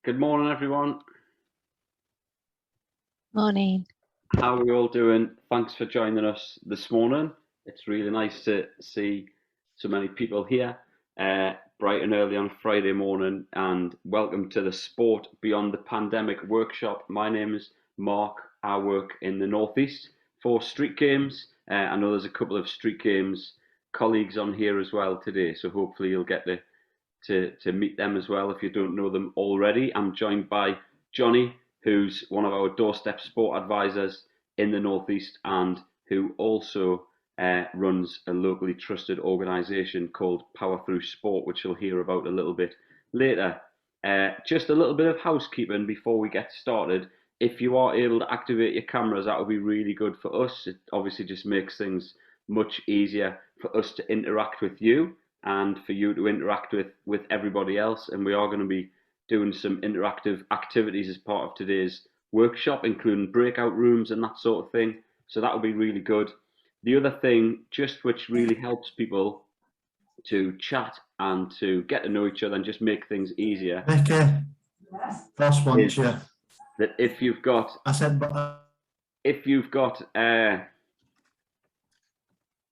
Good morning, everyone. Morning. How are we all doing? Thanks for joining us this morning. It's really nice to see so many people here, bright and early on Friday morning, and welcome to the Sport Beyond the Pandemic workshop. My name is Mark. I work in the Northeast for StreetGames. I know there's a couple of StreetGames colleagues on here as well today, so hopefully you'll get to meet them as well if you don't know them already. I'm joined by Johnny, who's one of our Doorstep sport advisors in the Northeast and who also runs a locally trusted organisation called Power Through Sport, which you'll hear about a little bit later. Just a little bit of housekeeping before we get started. If you are able to activate your cameras, that would be really good for us. It obviously just makes things much easier for us to interact with you and for you to interact with everybody else. And we are going to be doing some interactive activities as part of today's workshop, including breakout rooms and that sort of thing. So that will be really good. The other thing, just which really helps people to chat and to get to know each other and just make things easier. Becky, last one, yeah. That if you've got,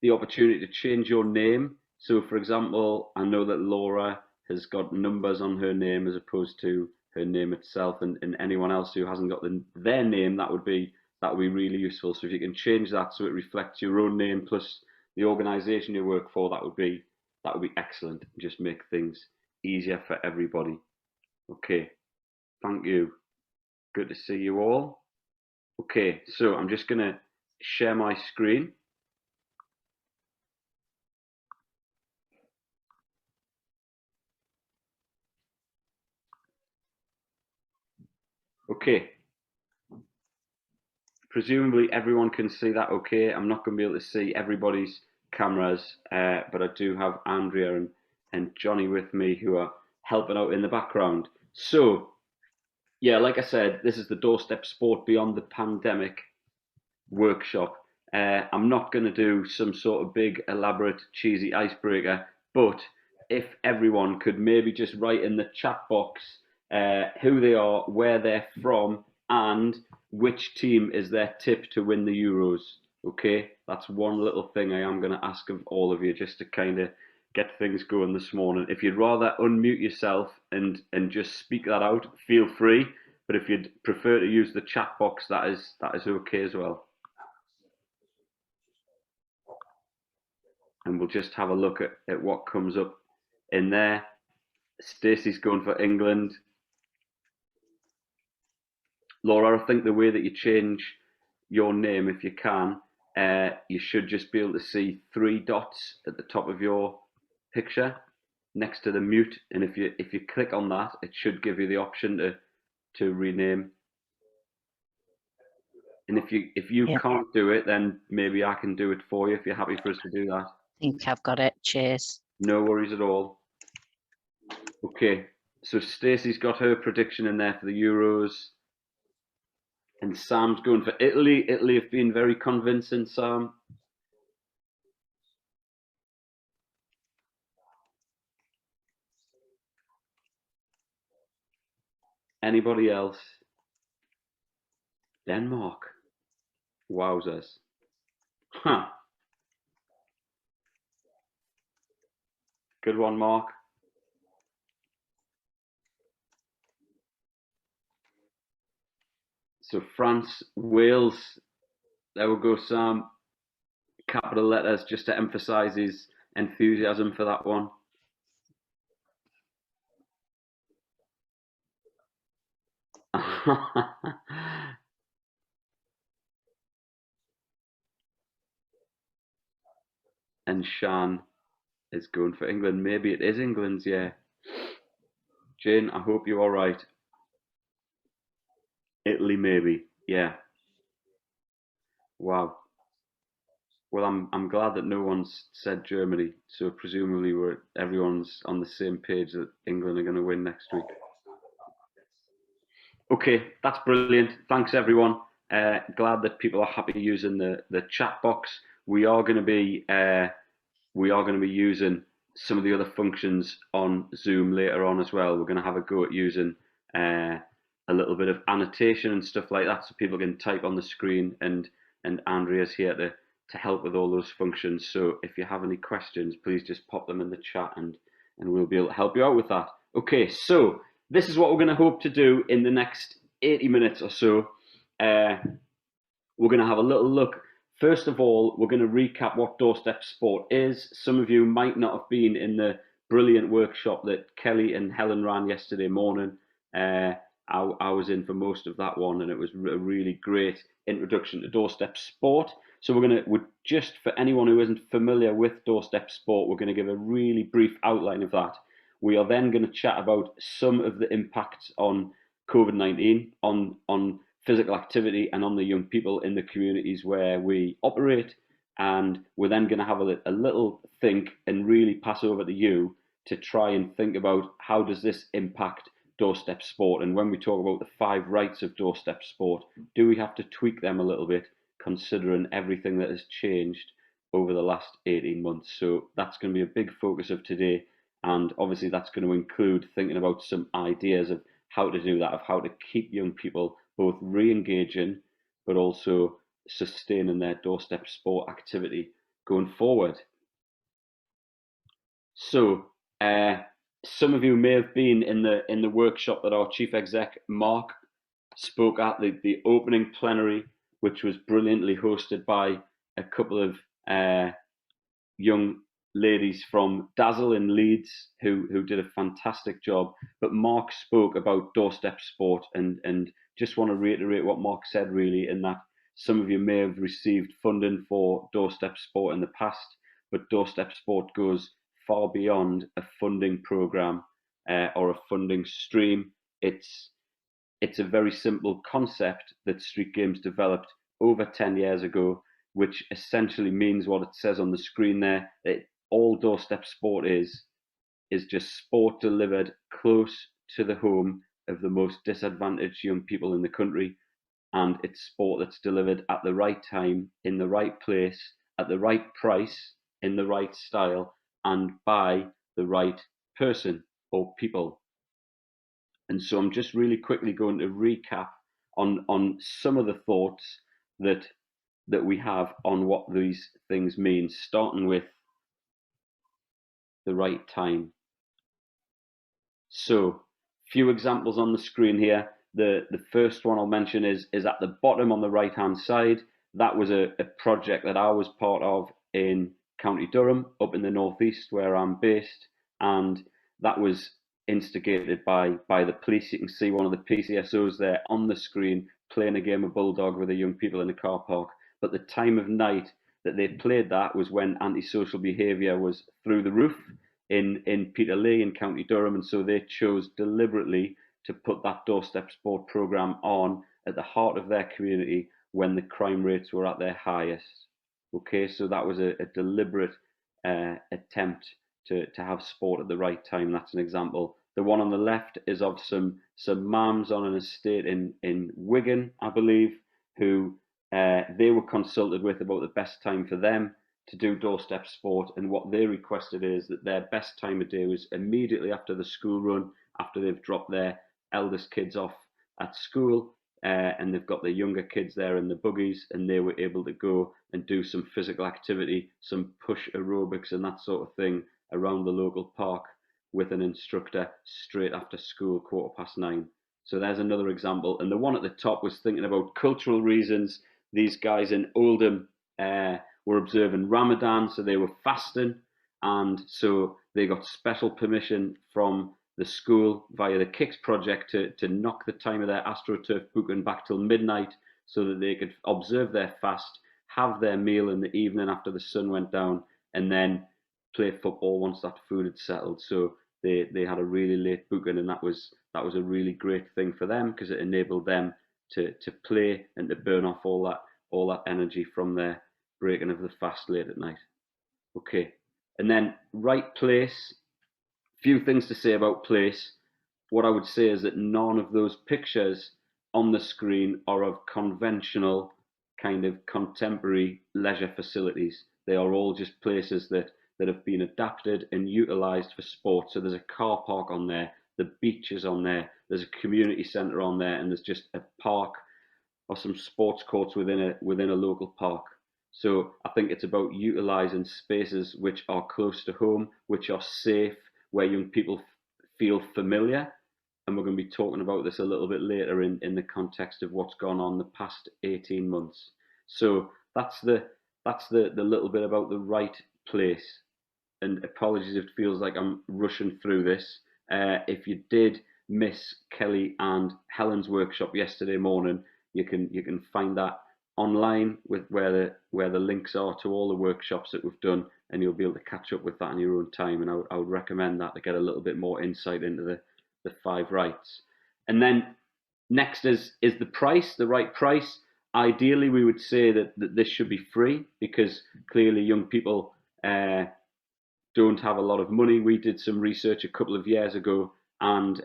the opportunity to change your name. So, for example, I know that Laura has got numbers on her name as opposed to her name itself, and anyone else who hasn't got their name, that would be really useful. So if you can change that so it reflects your own name plus the organisation you work for, that would be excellent. Just make things easier for everybody. Okay, thank you. Good to see you all. Okay, so I'm just going to share my screen. Okay, presumably everyone can see that okay. I'm not going to be able to see everybody's cameras, but I do have Andrea and Johnny with me who are helping out in the background. So, yeah, like I said, this is the Doorstep Sport Beyond the Pandemic workshop. I'm not going to do some sort of big, elaborate, cheesy icebreaker, but if everyone could maybe just write in the chat box who they are, where they're from, and which team is their tip to win the Euros. Okay, that's one little thing I am going to ask of all of you just to kind of get things going this morning. If you'd rather unmute yourself and just speak that out, feel free. But if you'd prefer to use the chat box, that is okay as well. And we'll just have a look at what comes up in there. Stacey's going for England. Laura, I think the way that you change your name, if you can, you should just be able to see 3 dots at the top of your picture next to the mute. And if you click on that, it should give you the option to rename. And if you can't do it, then maybe I can do it for you if you're happy for us to do that. I think I've got it. Cheers. No worries at all. Okay, so Stacey's got her prediction in there for the Euros. And Sam's going for Italy. Italy have been very convincing, Sam. Anybody else? Denmark. Wowzers. Huh. Good one, Mark. So France, Wales. There we go, Sam. Capital letters just to emphasise his enthusiasm for that one. And Shan is going for England. Maybe it is England's, yeah. Jane, I hope you're all right. Italy, maybe, yeah. Wow. Well, I'm glad that no one's said Germany, so presumably everyone's on the same page that England are going to win next week. Okay, that's brilliant. Thanks, everyone. Glad that people are happy using the chat box. We are going to be using some of the other functions on Zoom later on as well. We're going to have a go at using a little bit of annotation and stuff like that, so people can type on the screen, and Andrea's here to help with all those functions. So if you have any questions, please just pop them in the chat, and we'll be able to help you out with that. Okay, so this is what we're going to hope to do in the next 80 minutes or so. We're going to have a little look. First of all, we're going to recap what Doorstep Sport is. Some of you might not have been in the brilliant workshop that Kelly and Helen ran yesterday morning. I was in for most of that one, and it was a really great introduction to Doorstep Sport. So we're just for anyone who isn't familiar with Doorstep Sport, we're going to give a really brief outline of that. We are then going to chat about some of the impacts on COVID-19 on physical activity and on the young people in the communities where we operate. And we're then going to have a little think and really pass over to you to try and think about how does this impact Doorstep Sport. And when we talk about the 5 rights of Doorstep Sport, do we have to tweak them a little bit considering everything that has changed over the last 18 months? So that's going to be a big focus of today. And obviously that's going to include thinking about some ideas of how to do that, of how to keep young people both re-engaging but also sustaining their Doorstep Sport activity going forward. So some of you may have been in the workshop that our Chief Exec Mark spoke at, the opening plenary, which was brilliantly hosted by a couple of young ladies from Dazzle in Leeds who did a fantastic job. But Mark spoke about Doorstep Sport, and just want to reiterate what Mark said, really, in that some of you may have received funding for Doorstep Sport in the past, but Doorstep Sport goes far beyond a funding program or a funding stream. It's a very simple concept that Street Games developed over 10 years ago, which essentially means what it says on the screen there. All Doorstep Sport is just sport delivered close to the home of the most disadvantaged young people in the country. And it's sport that's delivered at the right time, in the right place, at the right price, in the right style, and by the right person or people. And so I'm just really quickly going to recap on some of the thoughts that we have on what these things mean, starting with the right time. So, few examples on the screen here. The first one I'll mention is at the bottom on the right hand side. That was a project that I was part of in County Durham, up in the northeast where I'm based, and that was instigated by the police. You can see one of the PCSOs there on the screen playing a game of bulldog with the young people in the car park. But the time of night that they played that was when antisocial behaviour was through the roof in Peterlee in County Durham, and so they chose deliberately to put that Doorstep Sport programme on at the heart of their community when the crime rates were at their highest. Okay, so that was a deliberate attempt to have sport at the right time. That's an example. The one on the left is of some mums on an estate in Wigan, I believe, who they were consulted with about the best time for them to do Doorstep Sport, and what they requested is that their best time of day was immediately after the school run, after they've dropped their eldest kids off at school, and they've got the younger kids there in the buggies, and they were able to go and do some physical activity, some push aerobics and that sort of thing around the local park with an instructor straight after school, 9:15. So there's another example. And the one at the top was thinking about cultural reasons. These guys in Oldham were observing Ramadan, so they were fasting, and so they got special permission from the school via the Kicks project to knock the time of their AstroTurf booking back till midnight so that they could observe their fast, have their meal in the evening after the sun went down, and then play football once that food had settled. So they had a really late booking, and that was a really great thing for them because it enabled them to play and to burn off all that energy from their breaking of the fast late at night. Okay, and then right place. Few things to say about place. What I would say is that none of those pictures on the screen are of conventional kind of contemporary leisure facilities. They are all just places that have been adapted and utilised for sport. So there's a car park on there, the beach is on there, there's a community centre on there, and there's just a park or some sports courts within a local park. So I think it's about utilising spaces which are close to home, which are safe, where young people feel familiar. And we're going to be talking about this a little bit later in the context of what's gone on the past 18 months. So that's the little bit about the right place. And apologies if it feels like I'm rushing through this. If you did miss Kelly and Helen's workshop yesterday morning, you can find that online with where the links are to all the workshops that we've done, and you'll be able to catch up with that in your own time. And I would recommend that to get a little bit more insight into the 5 rights. And then next is the price, the right price. Ideally, we would say that this should be free, because clearly young people don't have a lot of money. We did some research a couple of years ago and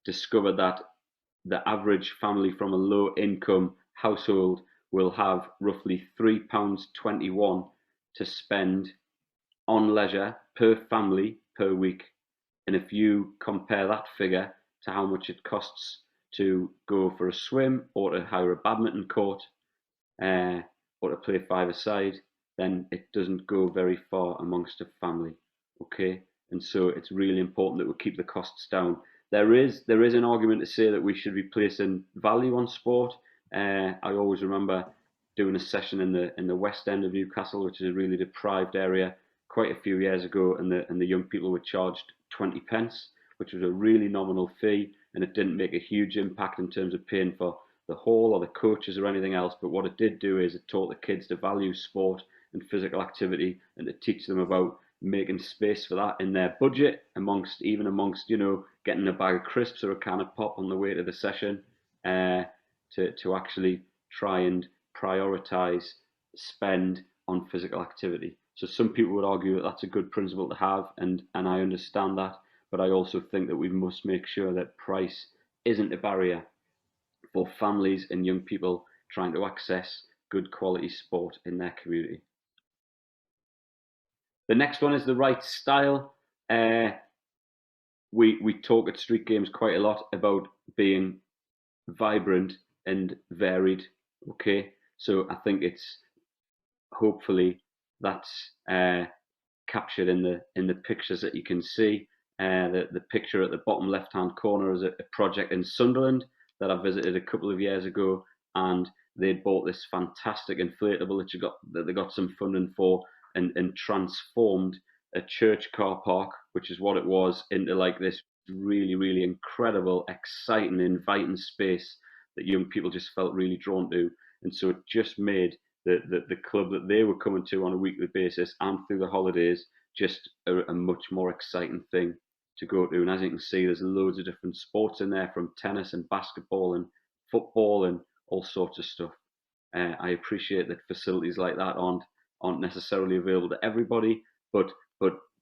discovered that the average family from a low income household will have roughly £3.21 to spend on leisure per family per week. And if you compare that figure to how much it costs to go for a swim, or to hire a badminton court, or to play 5-a-side, then it doesn't go very far amongst a family. Okay, and so it's really important that we keep the costs down. There is an argument to say that we should be placing value on sport. I always remember doing a session in the West End of Newcastle, which is a really deprived area, quite a few years ago, and the young people were charged 20 pence, which was a really nominal fee, and it didn't make a huge impact in terms of paying for the hall or the coaches or anything else. But what it did do is it taught the kids to value sport and physical activity, and to teach them about making space for that in their budget, amongst getting a bag of crisps or a can of pop on the way to the session, to actually try and prioritise spend on physical activity. So some people would argue that that's a good principle to have, and I understand that, but I also think that we must make sure that price isn't a barrier for families and young people trying to access good quality sport in their community. The next one is the right style. We talk at Street Games quite a lot about being vibrant and varied. Okay, so I think it's hopefully that's captured in the pictures that you can see. The picture at the bottom left-hand corner is a project in Sunderland that I visited a couple of years ago, and they bought this fantastic inflatable that they got some funding for, and transformed a church car park, which is what it was, into like this really, really incredible, exciting, inviting space that young people just felt really drawn to. And so it just made the club that they were coming to on a weekly basis and through the holidays just a much more exciting thing to go to. And as you can see, there's loads of different sports in there, from tennis and basketball and football and all sorts of stuff. I appreciate that facilities like that aren't necessarily available to everybody, but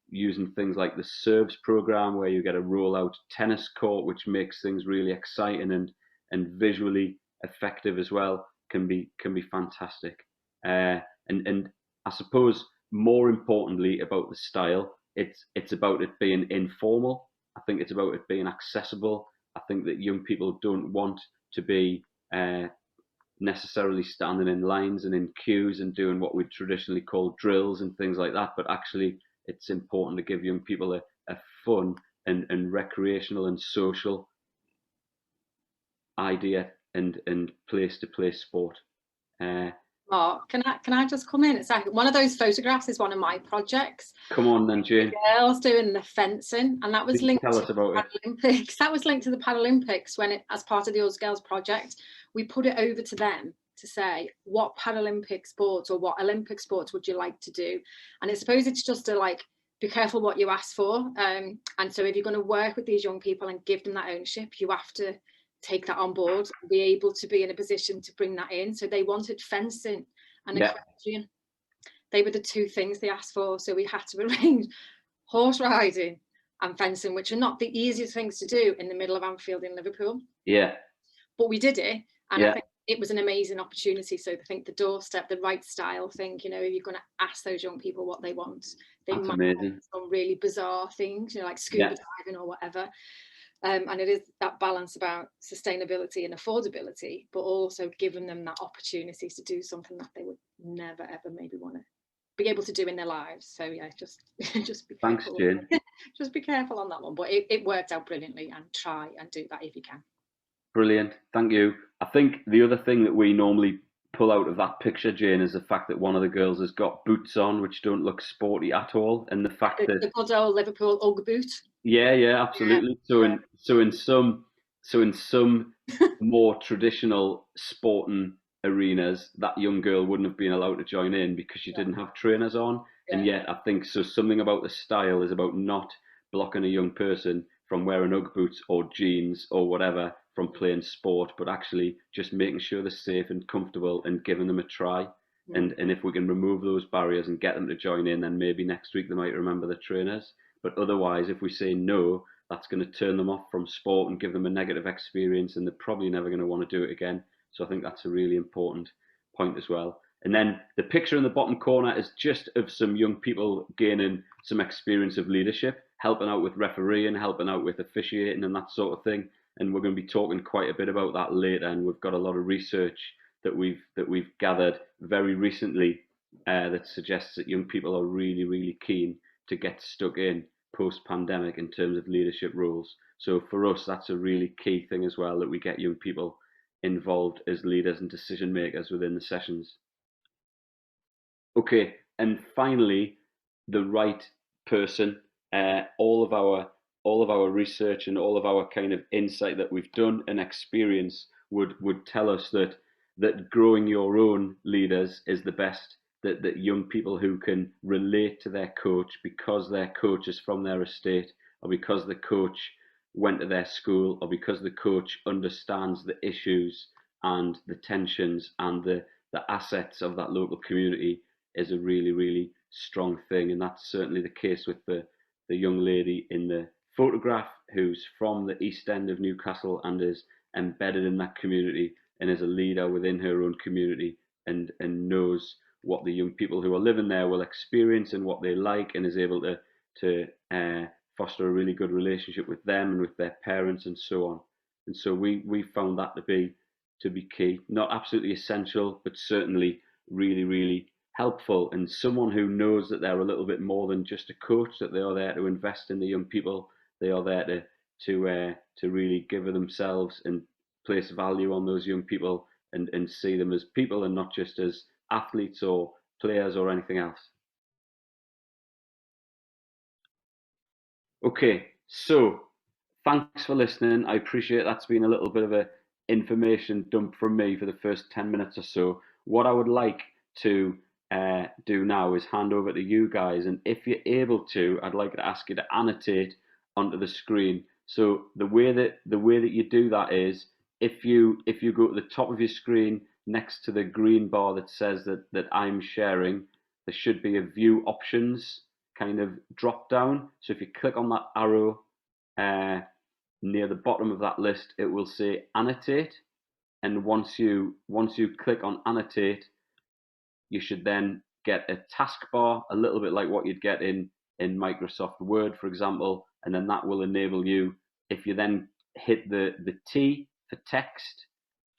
using things like the Serves program, where you get a rollout tennis court, which makes things really exciting and visually effective as well, can be fantastic. And I suppose more importantly about the style, it's about it being informal. I think it's about it being accessible. I think that young people don't want to be necessarily standing in lines and in queues and doing what we'd traditionally call drills and things like that, but actually it's important to give young people a fun and recreational and social idea and place to play sport. Mark, can I just come in? It's like one of those photographs is one of my projects. Come on then, Jane. The girls doing the fencing, and that was linked to the Paralympics. That was linked to the Paralympics when as part of the Us Girls project, we put it over to them to say, what Paralympic sports or what Olympic sports would you like to do? And I suppose it's just to like, be careful what you ask for. And so if you're going to work with these young people and give them that ownership, you have to take that on board and be able to be in a position to bring that in. So they wanted fencing and equestrian. They were the two things they asked for. So we had to arrange horse riding and fencing, which are not the easiest things to do in the middle of Anfield in Liverpool. Yeah. But we did it. And I think it was an amazing opportunity. So I think the doorstep, the right style thing, you know, if you're going to ask those young people what they want, they That's might amazing. want some really bizarre things, you know, like scuba diving or whatever. And it is that balance about sustainability and affordability, but also giving them that opportunity to do something that they would never ever maybe want to be able to do in their lives. So yeah, just be careful. Thanks, Jane. Just be careful on that one. But it worked out brilliantly, and try and do that if you can. Brilliant, thank you. I think the other thing that we normally pull out of that picture, Jane, is the fact that one of the girls has got boots on which don't look sporty at all, and the fact that the good old Liverpool Ugg boot. Yeah, absolutely. Yeah. So in some more traditional sporting arenas, that young girl wouldn't have been allowed to join in because she didn't have trainers on. And yet, I think so. Something about the style is about not blocking a young person from wearing Ugg boots or jeans or whatever from playing sport, but actually just making sure they're safe and comfortable and giving them a try. And if we can remove those barriers and get them to join in, then maybe next week they might remember the trainers. But otherwise, if we say no, that's going to turn them off from sport and give them a negative experience, and they're probably never going to want to do it again. So I think that's a really important point as well. And then the picture in the bottom corner is just of some young people gaining some experience of leadership, helping out with refereeing, helping out with officiating and that sort of thing. And we're going to be talking quite a bit about that later. And we've got a lot of research that we've gathered very recently that suggests that young people are really, really keen to get stuck in post-pandemic in terms of leadership roles. So for us, that's a really key thing as well, that we get young people involved as leaders and decision makers within the sessions. Okay, and finally, the right person. All of our research and all of our kind of insight that we've done and experience would tell us that growing your own leaders is the best. That young people who can relate to their coach because their coach is from their estate, or because the coach went to their school, or because the coach understands the issues and the tensions and the assets of that local community, is a really, really strong thing. And that's certainly the case with the young lady in the photograph, who's from the East End of Newcastle and is embedded in that community and is a leader within her own community, and knows what the young people who are living there will experience and what they like, and is able to foster a really good relationship with them and with their parents and so on. And so we found that to be key, not absolutely essential, but certainly really, really helpful. And someone who knows that they're a little bit more than just a coach, that they are there to invest in the young people, they are there to really give of themselves and place value on those young people, and see them as people and not just as athletes or players or anything else. Okay, so thanks for listening. I appreciate that's been a little bit of a information dump from me for the first 10 minutes or so. What I would like to do now is hand over to you guys, and if you're able to, I'd like to ask you to annotate onto the screen. So the way that you do that is, if you go to the top of your screen next to the green bar that says that I'm sharing, there should be a view options kind of drop down. So if you click on that arrow near the bottom of that list, it will say annotate. And once you click on annotate, you should then get a taskbar, a little bit like what you'd get in Microsoft Word, for example, and then that will enable you, if you then hit the T for text,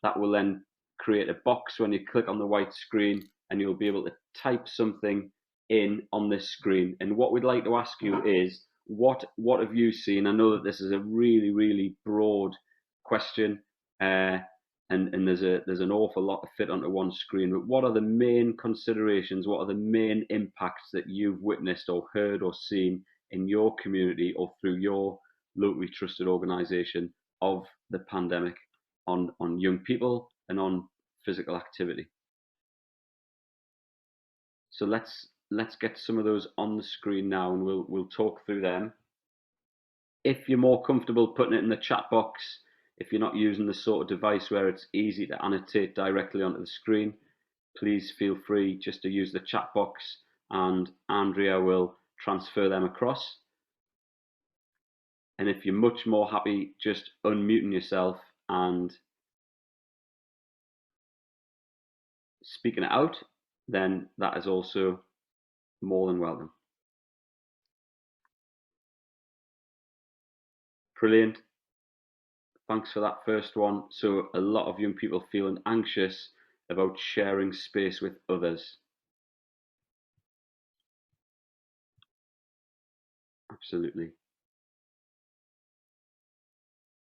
that will then create a box when you click on the white screen, and you'll be able to type something in on this screen. And what we'd like to ask you is, what have you seen? I know that this is a really, really broad question, and there's an awful lot to fit onto one screen, but what are the main considerations, what are the main impacts that you've witnessed or heard or seen in your community or through your locally trusted organisation of the pandemic on young people and on physical activity? So let's get some of those on the screen now, and we'll talk through them. If you're more comfortable putting it in the chat box, if you're not using the sort of device where it's easy to annotate directly onto the screen, please feel free just to use the chat box, and Andrea will transfer them across. And if you're much more happy just unmuting yourself and speaking it out, then that is also more than welcome. Brilliant. Thanks for that first one. So a lot of young people feeling anxious about sharing space with others. Absolutely.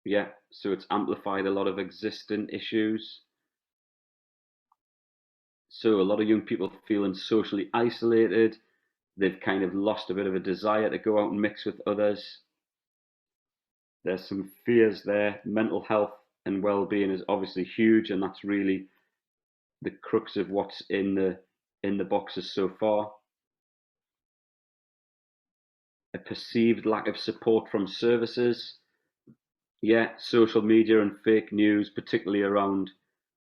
Yeah, so it's amplified a lot of existing issues. So a lot of young people feeling socially isolated. They've kind of lost a bit of a desire to go out and mix with others. There's some fears there. Mental health and well-being is obviously huge, and that's really the crux of what's in the boxes so far. A perceived lack of support from services. Yeah, social media and fake news, particularly around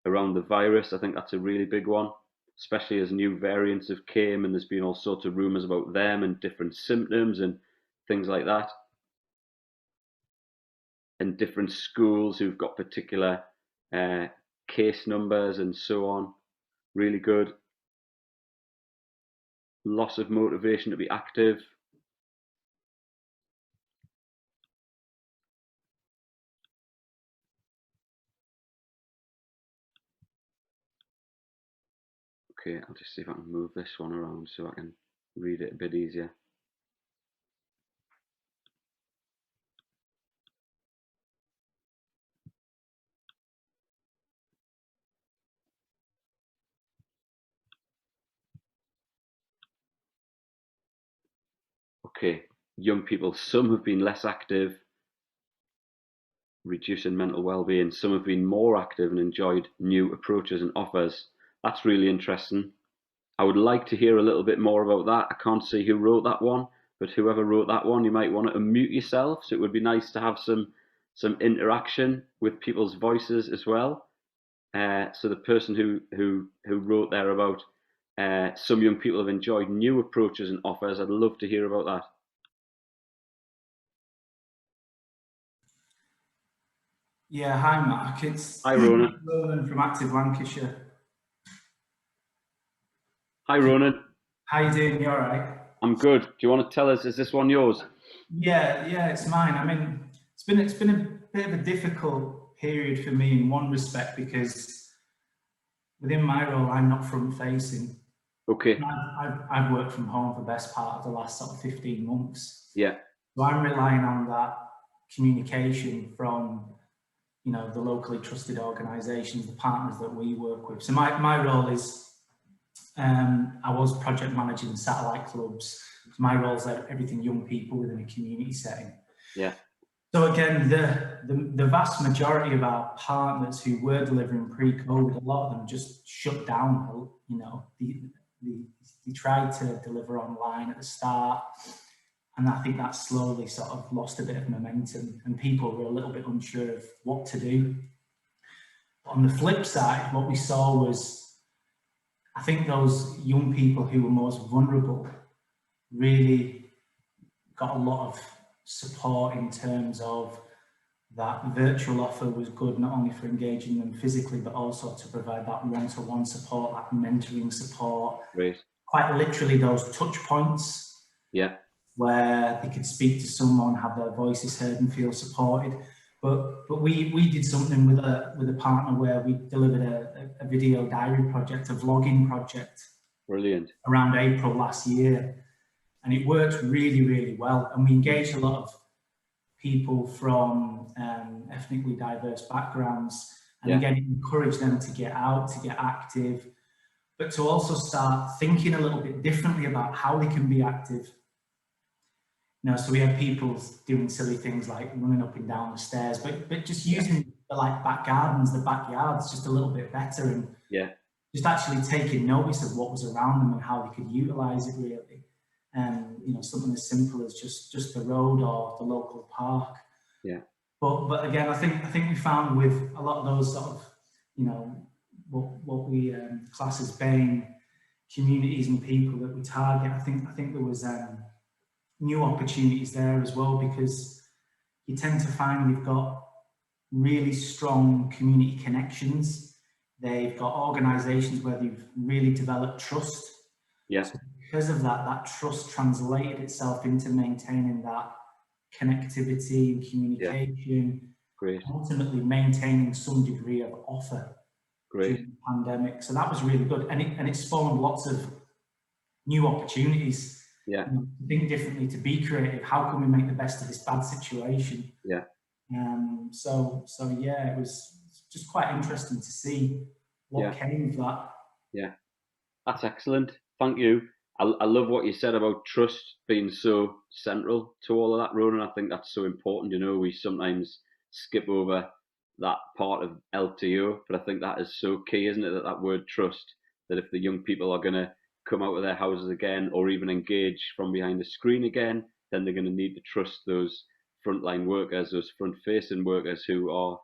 the virus. I think that's a really big one, especially as new variants have came and there's been all sorts of rumors about them and different symptoms and things like that. And different schools who've got particular case numbers and so on. Really good. Loss of motivation to be active. Okay, I'll just see if I can move this one around so I can read it a bit easier. Okay, young people, some have been less active, reducing mental well-being. Some have been more active and enjoyed new approaches and offers. That's really interesting. I would like to hear a little bit more about that. I can't see who wrote that one, but whoever wrote that one, you might want to unmute yourself. So it would be nice to have some interaction with people's voices as well. So the person who wrote there about some young people have enjoyed new approaches and offers, I'd love to hear about that. Yeah, hi Mark, it's Hi Ronan. Ronan from Active Lancashire. Hi Ronan. How you doing? You all right? I'm good. Do you want to tell us, is this one yours? Yeah, it's mine. I mean, it's been a bit of a difficult period for me in one respect because within my role, I'm not front facing. Okay. I've worked from home for the best part of the last sort of 15 months. Yeah. So I'm relying on that communication from, you know, the locally trusted organisations, the partners that we work with. So my role is, I was project managing satellite clubs. So my role is everything young people within a community setting. Yeah. So again, the vast majority of our partners who were delivering pre-COVID, a lot of them just shut down. You know, they tried to deliver online at the start, and I think that slowly sort of lost a bit of momentum, and people were a little bit unsure of what to do. On the flip side, what we saw was, I think those young people who were most vulnerable really got a lot of support in terms of that virtual offer was good, not only for engaging them physically, but also to provide that one-to-one support, that mentoring support. Great. Quite literally those touch points. Yeah. Where they could speak to someone, have their voices heard and feel supported. But we did something with a partner where we delivered a video diary project, a vlogging project. Brilliant. Around April last year. And it worked really, really well. And we engaged a lot of people from ethnically diverse backgrounds. And again, encourage them to get out, to get active, but to also start thinking a little bit differently about how they can be active. You know, so we had people doing silly things like running up and down the stairs, but just using the back gardens, the backyards just a little bit better, and just actually taking notice of what was around them and how they could utilize it really. You know, something as simple as just the road or the local park. Yeah. But again, I think we found with a lot of those sort of, you know, what we class as BAME communities and people that we target, I think there was new opportunities there as well, because you tend to find we've got really strong community connections They've got organisations where they've really developed trust. Yeah. So because of that, that trust translated itself into maintaining that connectivity and communication. Great. Ultimately maintaining some degree of offer during the pandemic. So that was really good. And it spawned lots of new opportunities. Yeah. You know, to think differently, to be creative. How can we make the best of this bad situation? Yeah. So yeah, it was just quite interesting to see what came of that. Yeah. That's excellent. Thank you. I love what you said about trust being so central to all of that, Ronan. I think that's so important. You know, we sometimes skip over that part of LTO, but I think that is so key, isn't it? That word trust, that if the young people are going to come out of their houses again, or even engage from behind the screen again, then they're going to need to trust those frontline workers, those front-facing workers who are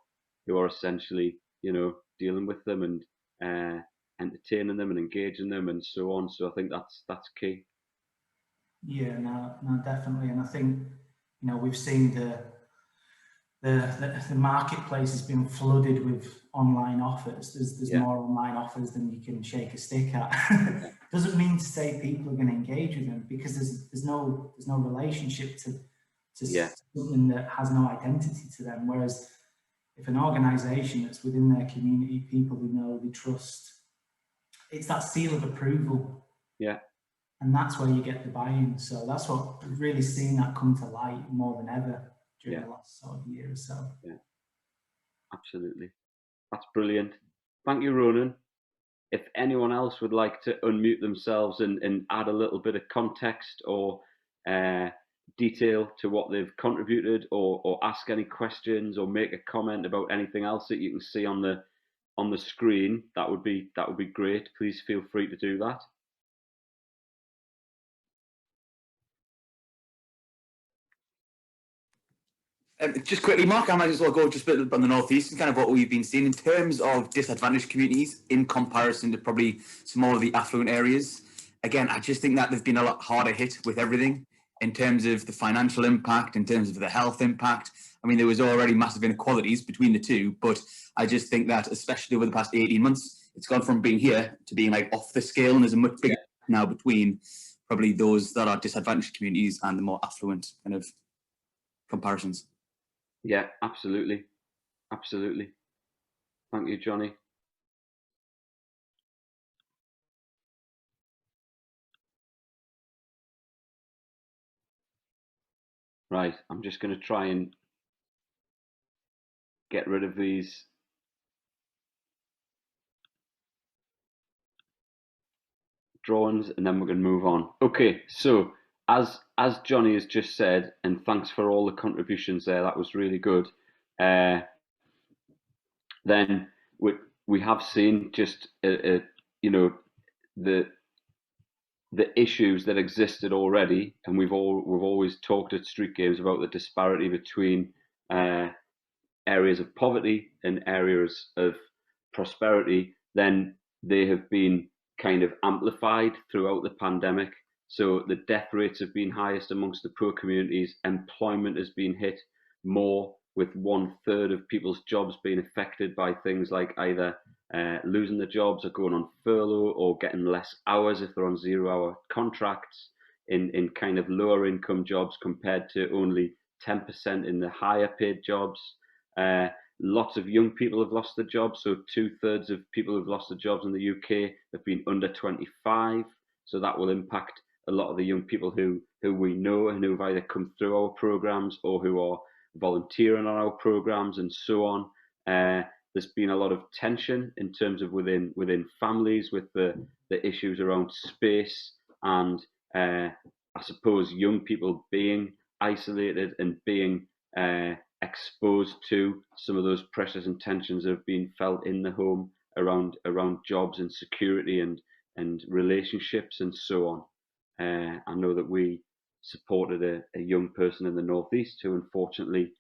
essentially, you know, dealing with them and entertaining them and engaging them and so on. So I think that's key. Yeah, no, definitely. And I think, you know, we've seen the marketplace has been flooded with online offers. There's more online offers than you can shake a stick at. Doesn't mean to say people are going to engage with them, because there's no relationship to something that has no identity to them. Whereas if an organisation that's within their community, people who know, they trust, it's that seal of approval. Yeah. And that's where you get the buy-in. So that's what we've really seen that come to light more than ever during the last sort of year or so. Yeah, absolutely. That's brilliant. Thank you, Ronan. If anyone else would like to unmute themselves and add a little bit of context or detail to what they've contributed, or ask any questions or make a comment about anything else that you can see on the screen, that would be great. Please feel free to do that. Just quickly, Mark, I might as well go just a bit on the Northeast and kind of what we've been seeing in terms of disadvantaged communities in comparison to probably some more of the affluent areas. Again, I just think that they've been a lot harder hit with everything in terms of the financial impact, in terms of the health impact. I mean, there was already massive inequalities between the two, but I just think that especially over the past 18 months, it's gone from being here to being like off the scale, and there's a much bigger gap now between probably those that are disadvantaged communities and the more affluent kind of comparisons. Yeah, absolutely. Absolutely. Thank you, Johnny. Right, I'm just going to try and get rid of these drawings, and then we're going to move on. Okay, so as Johnny has just said, and thanks for all the contributions there, that was really good. Then we have seen just you know, the issues that existed already, and we've always talked at Street Games about the disparity between areas of poverty and areas of prosperity. Then they have been kind of amplified throughout the pandemic. So the death rates have been highest amongst the poor communities. Employment has been hit more, with 1/3 of people's jobs being affected by things like either losing their jobs or going on furlough or getting less hours if they're on 0-hour contracts in kind of lower income jobs, compared to only 10% in the higher paid jobs. Lots of young people have lost their jobs. So 2/3 of people who've lost their jobs in the UK have been under 25. So that will impact a lot of the young people who we know and who've either come through our programs or who are volunteering on our programs and so on. There's been a lot of tension in terms of within families, with the issues around space and I suppose young people being isolated and being exposed to some of those pressures and tensions that have been felt in the home around jobs and security and relationships and so on. I know that we supported a young person in the Northeast who unfortunately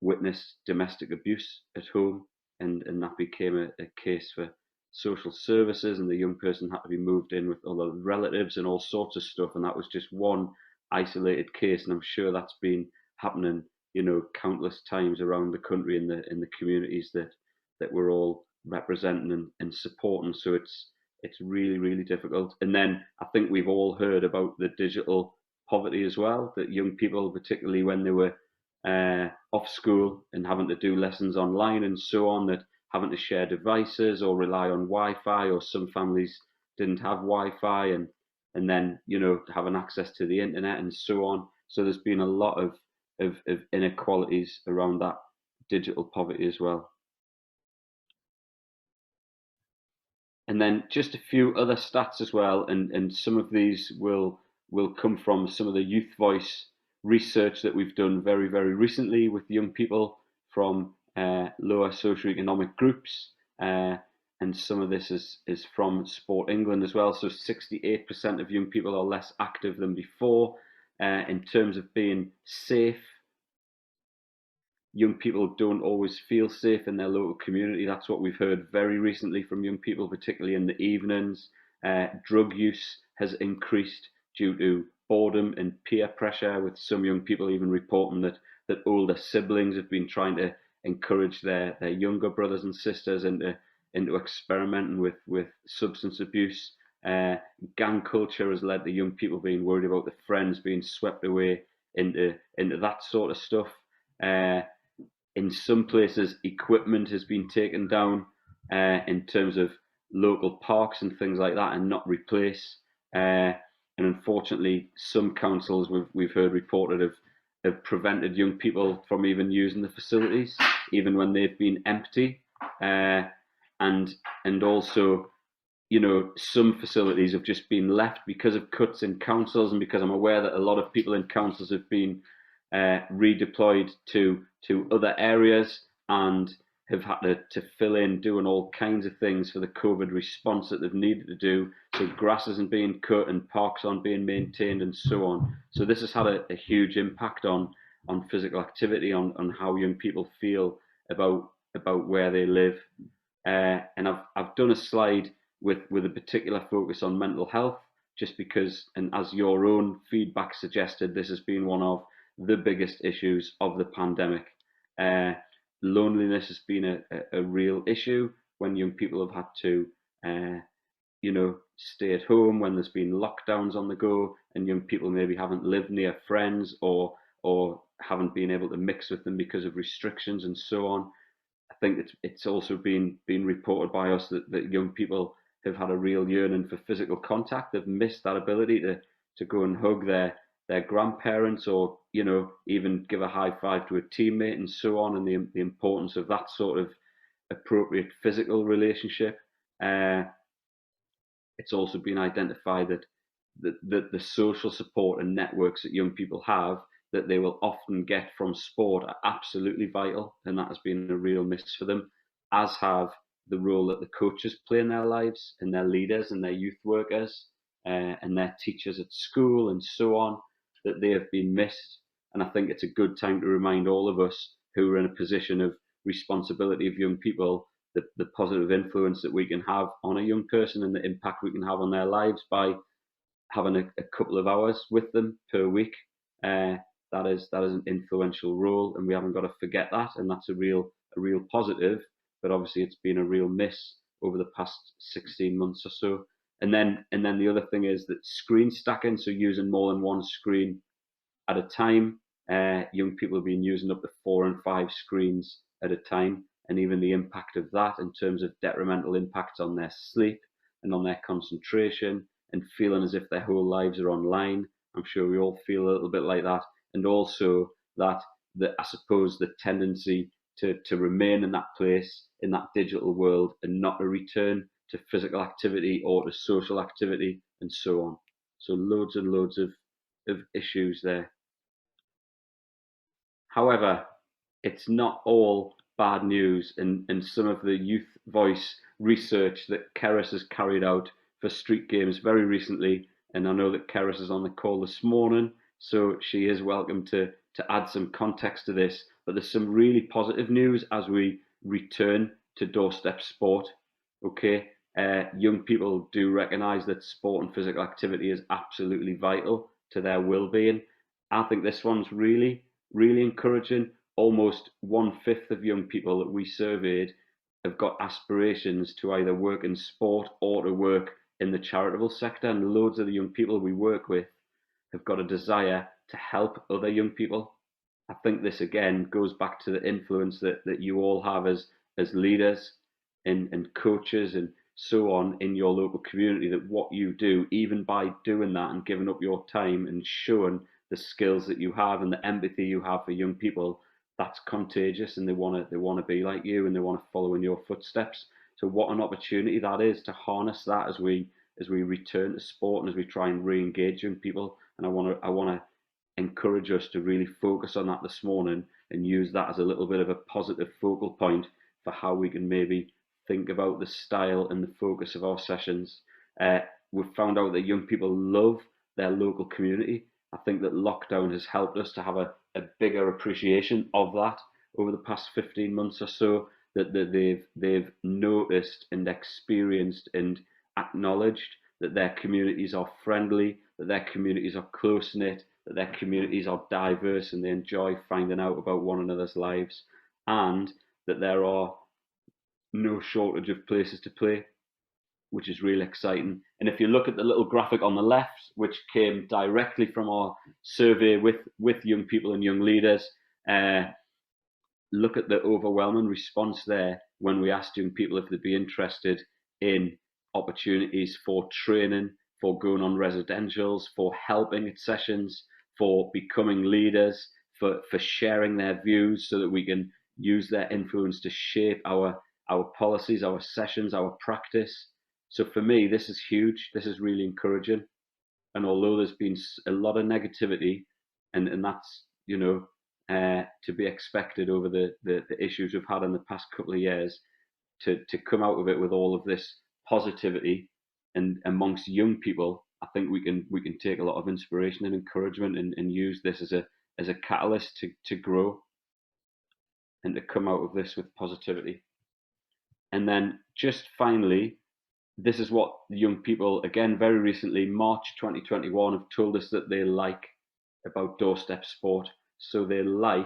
witnessed domestic abuse at home, and that became a case for social services, and the young person had to be moved in with other relatives and all sorts of stuff, and that was just one isolated case, and I'm sure that's been happening, you know, countless times around the country in the communities that we're all representing and supporting. So it's really, really difficult. And then I think we've all heard about the digital poverty as well, that young people, particularly when they were off school and having to do lessons online and so on, that having to share devices or rely on Wi-Fi, or some families didn't have Wi-Fi, and then, you know, having access to the internet and so on. So there's been a lot of inequalities around that digital poverty as well. And then just a few other stats as well, and some of these will come from some of the Youth Voice research that we've done very, very recently with young people from lower socioeconomic groups, and some of this is from Sport England as well. So 68% of young people are less active than before. In terms of being safe, young people don't always feel safe in their local community. That's what we've heard very recently from young people, particularly in the evenings. Drug use has increased due to boredom and peer pressure, with some young people even reporting that older siblings have been trying to encourage their younger brothers and sisters into experimenting with substance abuse. Gang culture has led to young people being worried about the friends being swept away into that sort of stuff. In some places, equipment has been taken down in terms of local parks and things like that, and not replaced. And unfortunately, some councils we've heard reported have prevented young people from even using the facilities, even when they've been empty. And also, you know, some facilities have just been left because of cuts in councils, and because I'm aware that a lot of people in councils have been redeployed to other areas and have had to fill in doing all kinds of things for the COVID response that they've needed to do. So grass isn't being cut and parks aren't being maintained and so on. So this has had a huge impact on physical activity, on how young people feel about where they live. And I've done a slide with a particular focus on mental health, just because, and as your own feedback suggested, this has been one of the biggest issues of the pandemic. Loneliness has been a real issue when young people have had to, you know, stay at home when there's been lockdowns on the go, and young people maybe haven't lived near friends or haven't been able to mix with them because of restrictions and so on. I think it's also been reported by us that young people have had a real yearning for physical contact. They've missed that ability to go and hug their grandparents, or, you know, even give a high five to a teammate and so on, and the importance of that sort of appropriate physical relationship. It's also been identified that the social support and networks that young people have, that they will often get from sport, are absolutely vital, and that has been a real miss for them, as have the role that the coaches play in their lives, and their leaders and their youth workers, and their teachers at school and so on, that they have been missed. And I think it's a good time to remind all of us who are in a position of responsibility of young people the positive influence that we can have on a young person, and the impact we can have on their lives by having a couple of hours with them per week. That is an influential role, and we haven't got to forget that, and that's a real positive. But obviously, it's been a real miss over the past 16 months or so. And then the other thing is that screen stacking, so using more than one screen at a time. Young people have been using up to 4 and 5 screens at a time, and even the impact of that in terms of detrimental impacts on their sleep and on their concentration, and feeling as if their whole lives are online. I'm sure we all feel a little bit like that. And also that I suppose the tendency to remain in that place, in that digital world, and not to return to physical activity or to social activity and so on. So loads and loads of issues there. However, it's not all bad news, and some of the Youth Voice research that Keris has carried out for Street Games very recently, and I know that Keris is on the call this morning, so she is welcome to add some context to this. But there's some really positive news as we return to Doorstep sport. Okay, young people do recognise that sport and physical activity is absolutely vital to their well-being. I think this one's really, really encouraging. Almost 1/5 of young people that we surveyed have got aspirations to either work in sport or to work in the charitable sector, and loads of the young people we work with have got a desire to help other young people. I think this again goes back to the influence that you all have as leaders and coaches and so on in your local community, that what you do, even by doing that and giving up your time and showing the skills that you have and the empathy you have for young people, that's contagious, and they want to be like you, and they want to follow in your footsteps. So what an opportunity that is to harness that as we return to sport and as we try and re-engage young people. And I want to encourage us to really focus on that this morning and use that as a little bit of a positive focal point for how we can maybe think about the style and the focus of our sessions. We've found out that young people love their local community. I think that lockdown has helped us to have a bigger appreciation of that over the past 15 months or so, that they've noticed and experienced and acknowledged that their communities are friendly, that their communities are close-knit, that their communities are diverse, and they enjoy finding out about one another's lives, and that there are no shortage of places to play, which is really exciting. And if you look at the little graphic on the left, which came directly from our survey with young people and young leaders, look at the overwhelming response there when we asked young people if they'd be interested in opportunities for training, for going on residentials, for helping at sessions, for becoming leaders, for sharing their views so that we can use their influence to shape our policies, our sessions, our practice. So for me, this is huge. This is really encouraging. And although there's been a lot of negativity, and that's, to be expected over the issues we've had in the past couple of years, to come out of it with all of this positivity and amongst young people, I think we can take a lot of inspiration and encouragement and use this as a catalyst to grow and to come out of this with positivity. And then just finally, this is what young people, again, very recently, March 2021, have told us that they like about Doorstep Sport. So they like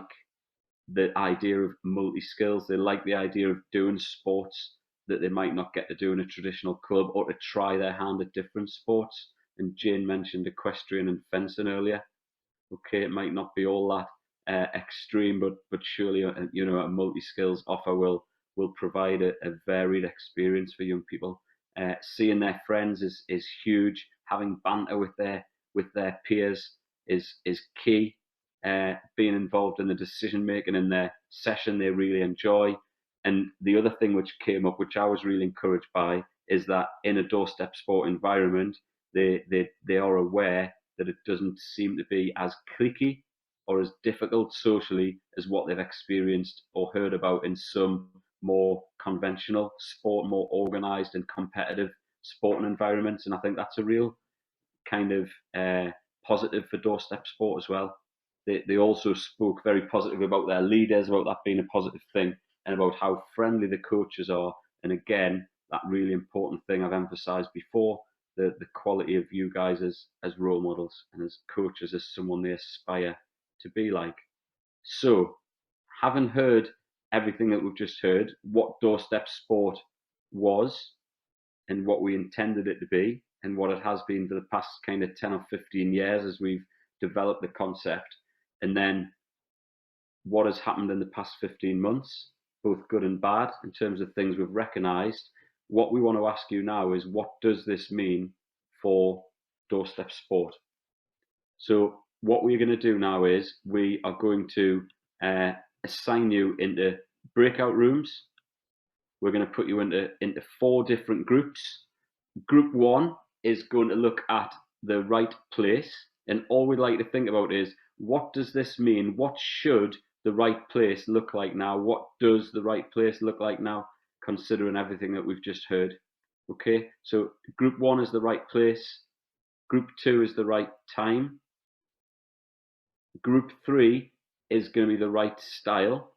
the idea of multi-skills. They like the idea of doing sports that they might not get to do in a traditional club, or to try their hand at different sports. And Jane mentioned equestrian and fencing earlier. Okay, it might not be all that extreme, but surely a multi-skills offer will provide a varied experience for young people. Seeing their friends is huge. Having banter with their peers is key. Being involved in the decision making in their session they really enjoy. And the other thing which came up, which I was really encouraged by, is that in a Doorstep Sport environment, they are aware that it doesn't seem to be as cliquey or as difficult socially as what they've experienced or heard about in some more conventional sport, more organised and competitive sporting environments. And I think that's a real kind of positive for Doorstep Sport as well. They also spoke very positively about their leaders, about that being a positive thing, and about how friendly the coaches are. And again, that really important thing I've emphasised before, the quality of you guys as role models and as coaches, as someone they aspire to be like. So, having heard everything that we've just heard, what Doorstep Sport was and what we intended it to be and what it has been for the past kind of 10 or 15 years as we've developed the concept, and then what has happened in the past 15 months, both good and bad, in terms of things we've recognised. What we want to ask you now is, what does this mean for Doorstep Sport? So what we're going to do now is we are going to assign you into breakout rooms. We're going to put you into 4 different groups. Group 1 is going to look at the right place, and all we'd like to think about is, what does this mean? What should the right place look like now? What does the right place look like now, considering everything that we've just heard? Okay, so group 1 is the right place. Group 2 is the right time. Group 3 is going to be the right style.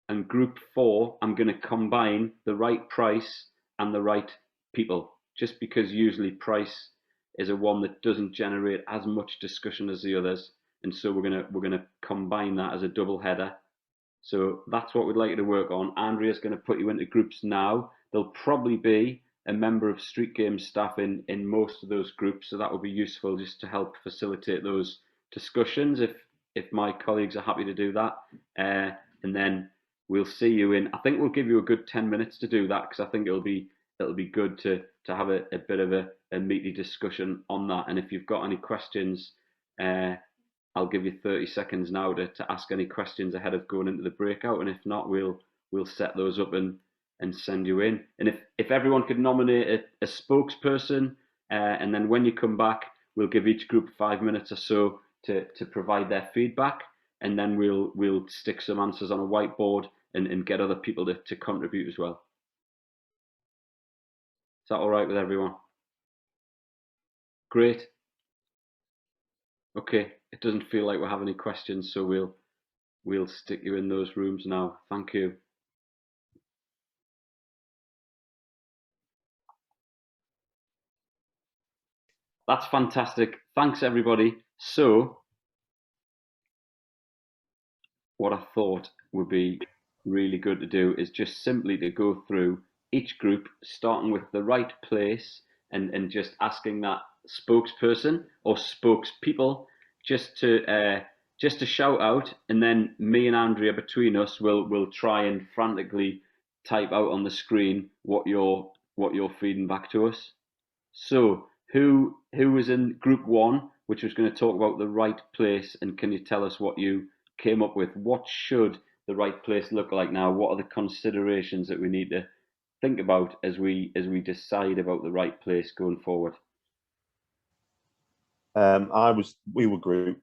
And group 4, I'm going to combine the right price and the right people, just because usually price is a one that doesn't generate as much discussion as the others. And so we're going to combine that as a double header. So that's what we'd like you to work on. Andrea's going to put you into groups now. There'll probably be a member of Street Games staff in most of those groups, so that would be useful just to help facilitate those discussions if my colleagues are happy to do that. And then we'll see you in, I think we'll give you a good 10 minutes to do that, because I think it'll be good to have a bit of a meaty discussion on that. And if you've got any questions, I'll give you 30 seconds now to ask any questions ahead of going into the breakout. And if not, we'll set those up and send you in. And if everyone could nominate a spokesperson, and then when you come back, we'll give each group 5 minutes or so to provide their feedback, and then we'll stick some answers on a whiteboard and get other people to contribute as well. Is that all right with everyone? Great. Okay, it doesn't feel like we'll have any questions, so we'll stick you in those rooms now. Thank you. That's fantastic. Thanks, everybody. So what I thought would be really good to do is just simply to go through each group, starting with the right place and just asking that spokesperson or spokespeople just to shout out, and then me and Andrea between us will try and frantically type out on the screen what you're feeding back to us. So who was in group 1, which was going to talk about the right place, and can you tell us what you came up with? What should the right place look like now? What are the considerations that we need to think about as we decide about the right place going forward? We were group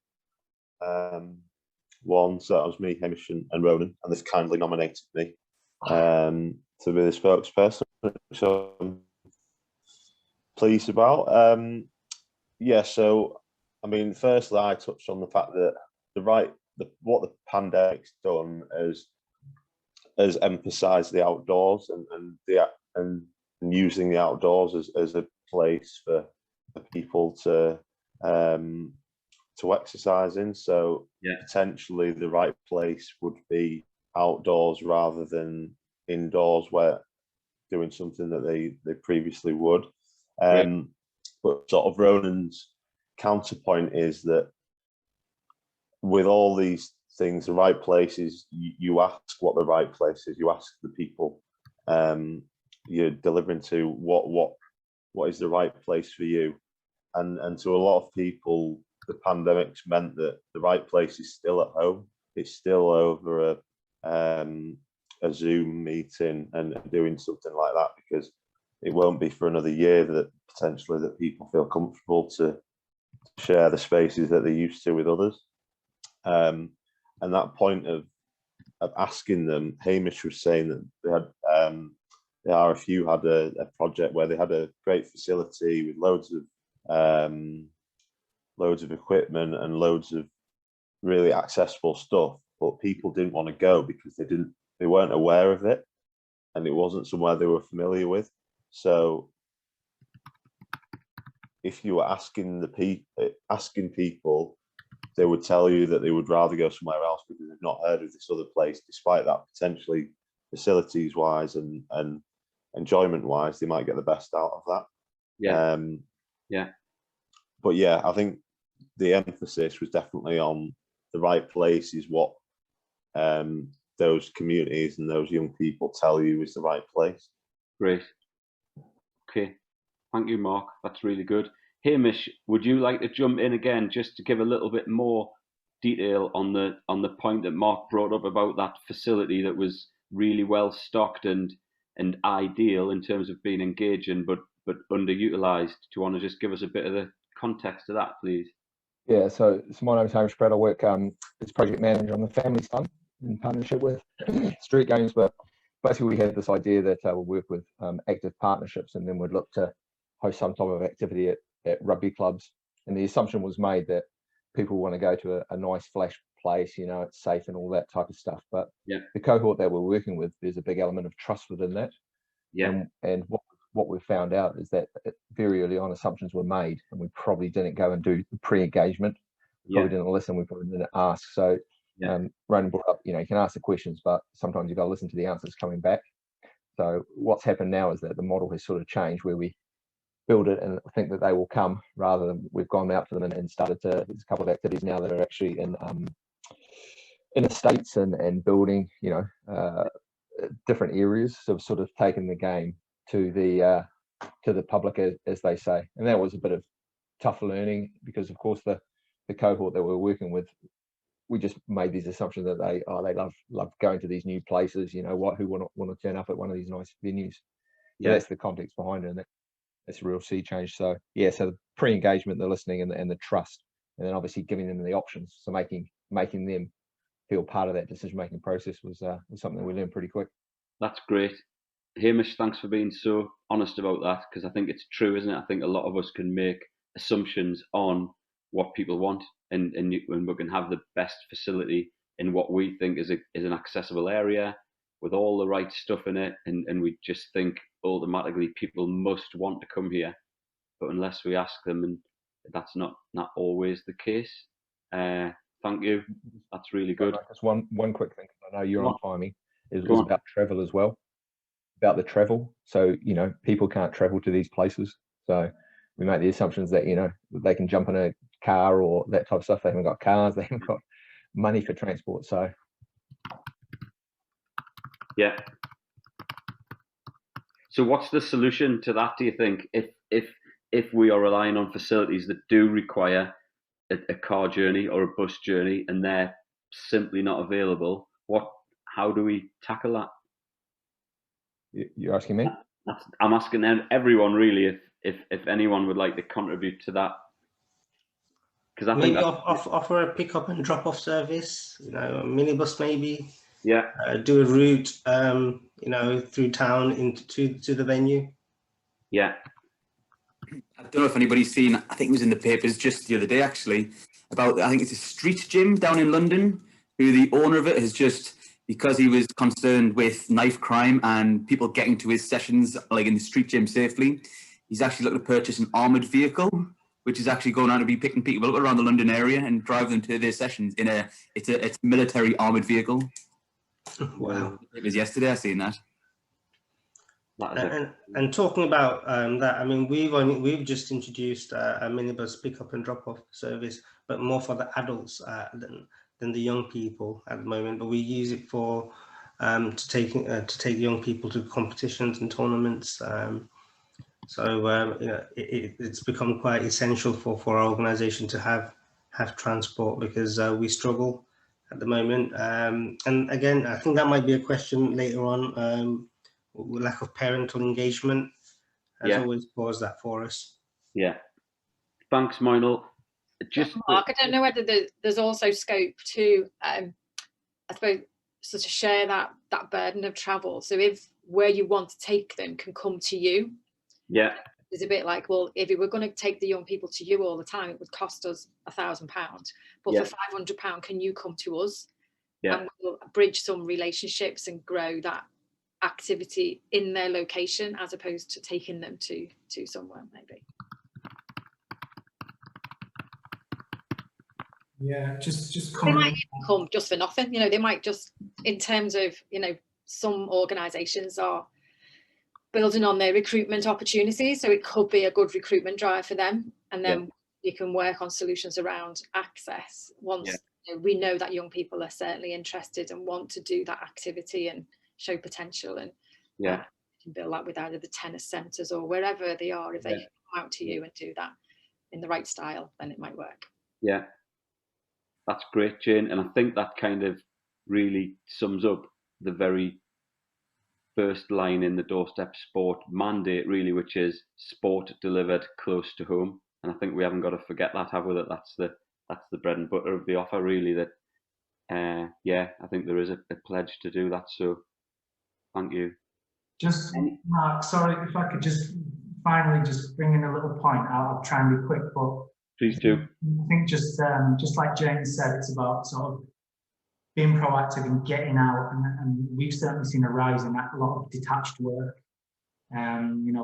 1, so that was me, Hamish and Ronan, and this kindly nominated me to be the spokesperson, which I'm pleased about. Yeah, so I mean, firstly, I touched on the fact that what the pandemic's done has emphasised the outdoors and using the outdoors as a place for people to exercise in. So yeah, potentially the right place would be outdoors rather than indoors, where doing something that they previously would. But sort of Ronan's counterpoint is that with all these things, the right places, you ask what the right place is. You ask the people you're delivering to what is the right place for you, and to a lot of people, the pandemic's meant that the right place is still at home. It's still over a Zoom meeting and doing something like that, because it won't be for another year that potentially that people feel comfortable to share the spaces that they used to with others. And that point of asking them, Hamish was saying that they had the RFU had a project where they had a great facility with loads of equipment and loads of really accessible stuff, but people didn't want to go because they weren't aware of it, and it wasn't somewhere they were familiar with. So if you were asking people, they would tell you that they would rather go somewhere else because they've not heard of this other place, despite that potentially facilities wise and enjoyment wise, they might get the best out of that. Yeah. Yeah. But yeah, I think the emphasis was definitely on the right place is what those communities and those young people tell you is the right place. Great. Okay. Thank you, Mark. That's really good. Hamish, would you like to jump in again just to give a little bit more detail on the point that Mark brought up about that facility that was really well stocked and ideal in terms of being engaging but underutilized? Do you want to just give us a bit of the context to that, please? Yeah, so my name is Hamish Pratt. I work as project manager on the Family Fund in partnership with Street Games, but basically we had this idea that we'll work with active partnerships, and then we'd look to host some type of activity at rugby clubs. And the assumption was made that people want to go to a nice flash place, you know, it's safe and all that type of stuff. But yeah, the cohort that we're working with, there's a big element of trust within that. Yeah. And what we found out is that very early on assumptions were made, and we probably didn't go and do pre-engagement. We probably didn't listen, we probably didn't ask. So Ronan brought up, you can ask the questions, but sometimes you've got to listen to the answers coming back. So what's happened now is that the model has sort of changed, where we build it and think that they will come, rather than we've gone out to them and started to, there's a couple of activities now that are actually in estates and building, different areas of sort of taking the game to the public, as they say. And that was a bit of tough learning, because of course the cohort that we're working with, we just made these assumptions that they love going to these new places, who want to turn up at one of these nice venues. So that's the context behind it, and that's a real sea change. So so the pre-engagement, the listening, and the trust, and then obviously giving them the options, so making them feel part of that decision-making process was something that we learned pretty quick. That's great. Hamish, thanks for being so honest about that, because I think it's true, isn't it? I think a lot of us can make assumptions on what people want, and we can have the best facility in what we think is an accessible area with all the right stuff in it, and we just think automatically people must want to come here. But unless we ask them, and that's not always the case. Thank you. That's really good. Just one quick thing, because I know you're on timing. It was about travel as well. About the travel. So, people can't travel to these places. So we make the assumptions that, they can jump in a car or that type of stuff. They haven't got cars, they haven't got money for transport. So yeah. So what's the solution to that, do you think? If we are relying on facilities that do require a car journey or a bus journey, and they're simply not available, how do we tackle that? You're asking me? I'm asking everyone, really, if anyone would like to contribute to that. Because I think offer a pick up and drop off service, a minibus maybe. Yeah. Do a route, through town to the venue. Yeah. I don't know if anybody's seen, I think it was in the papers just the other day actually, about, I think it's a street gym down in London, who the owner of it has just, because he was concerned with knife crime and people getting to his sessions like in the street gym safely, he's actually looking to purchase an armoured vehicle, which is actually going on to be picking people up around the London area and drive them to their sessions in it's a military armoured vehicle. Wow. It was yesterday, I seen that. And talking about that, I mean, we've just introduced a minibus pick-up and drop-off service, but more for the adults than the young people at the moment. But we use it for to take young people to competitions and tournaments. It's become quite essential for our organisation to have transport, because we struggle at the moment. And again, I think that might be a question later on. Lack of parental engagement has always caused that for us. Yeah. Thanks, Moinal. Mark, I don't know whether there's also scope to, I suppose, sort of share that burden of travel. So if where you want to take them can come to you. Yeah. It's a bit like, well, if we were going to take the young people to you all the time, it would cost us £1,000. But for £500, can you come to us? Yeah. And we'll bridge some relationships and grow that activity in their location, as opposed to taking them to somewhere maybe. Yeah, just they might even come just for nothing. They might just, in terms of, some organisations are building on their recruitment opportunities, so it could be a good recruitment drive for them, and then you can work on solutions around access once we know that young people are certainly interested and want to do that activity and show potential, and you can build that with either the tennis centres or wherever they are. If they come out to you and do that in the right style, then it might work. Yeah, that's great, Jane, and I think that kind of really sums up the very first line in the Doorstep Sport mandate, really, which is sport delivered close to home. And I think we haven't got to forget that, have we? That's the bread and butter of the offer, really. That I think there is a pledge to do that. So thank you. Just Mark, sorry, if I could just finally just bring in a little point. I'll try and be quick, but please do. I think just like Jane said, it's about sort of being proactive and getting out, and we've certainly seen a rise in that, a lot of detached work.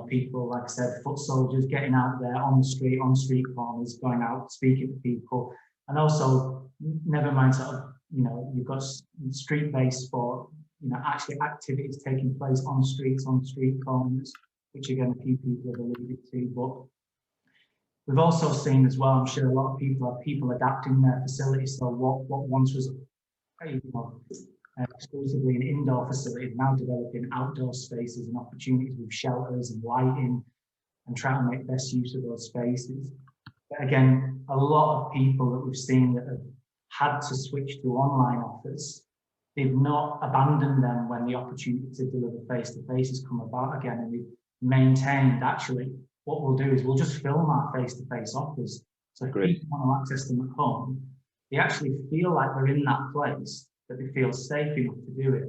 People, like I said, foot soldiers getting out there on street corners, going out, speaking to people, and also, never mind sort of you've got street-based sport, actually activities taking place on streets, on street corners, which again, a few people have alluded to. But we've also seen as well, I'm sure a lot of people adapting their facilities. So what once was exclusively an indoor facility, now developing outdoor spaces and opportunities with shelters and lighting, and trying to make best use of those spaces. But again, a lot of people that we've seen that have had to switch to online offers, they've not abandoned them when the opportunity to deliver face-to-face has come about again, and they've maintained, actually, what we'll do is we'll just film our face-to-face offers. So if people want to access them at home, they actually feel like they're in that place, that they feel safe enough to do it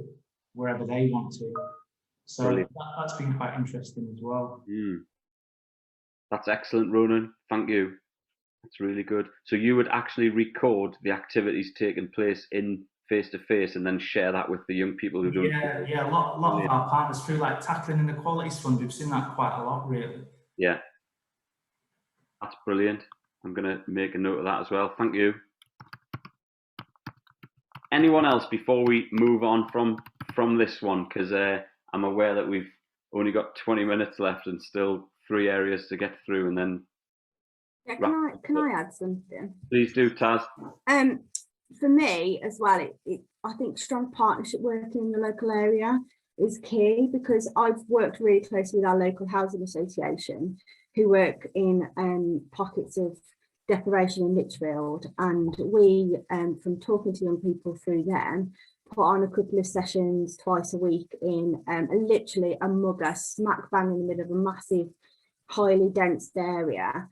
wherever they want to. So that's been quite interesting as well. That's excellent, Ronan. Thank you. That's really good. So you would actually record the activities taking place in face-to-face and then share that with the young people who don't. Yeah. A lot of our partners through like Tackling Inequalities Fund, we've seen that quite a lot, really. Yeah. That's brilliant. I'm going to make a note of that as well. Thank you. Anyone else before we move on from this one? Because I'm aware that we've only got 20 minutes left and still 3 areas to get through, and then. Yeah, can I add something? Please do, Taz. For me as well, I think strong partnership working in the local area is key, because I've worked really closely with our local housing association, who work in pockets of deprivation in Lichfield, and we, from talking to young people through them, put on a couple of sessions twice a week in literally a mugger smack bang in the middle of a massive, highly dense area.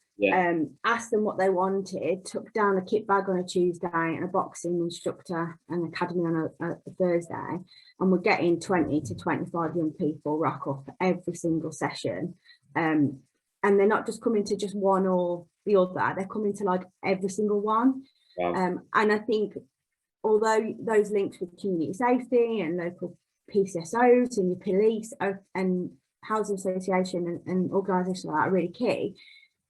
Asked them what they wanted, took down a kit bag on a Tuesday and a boxing instructor and academy on a Thursday, and we're getting 20 to 25 young people rock up every single session. And they're not just coming to just one or the other, they're coming to like every single one. Wow. And I think although those links with community safety and local PCSOs and your police and housing association and organisations like that are really key,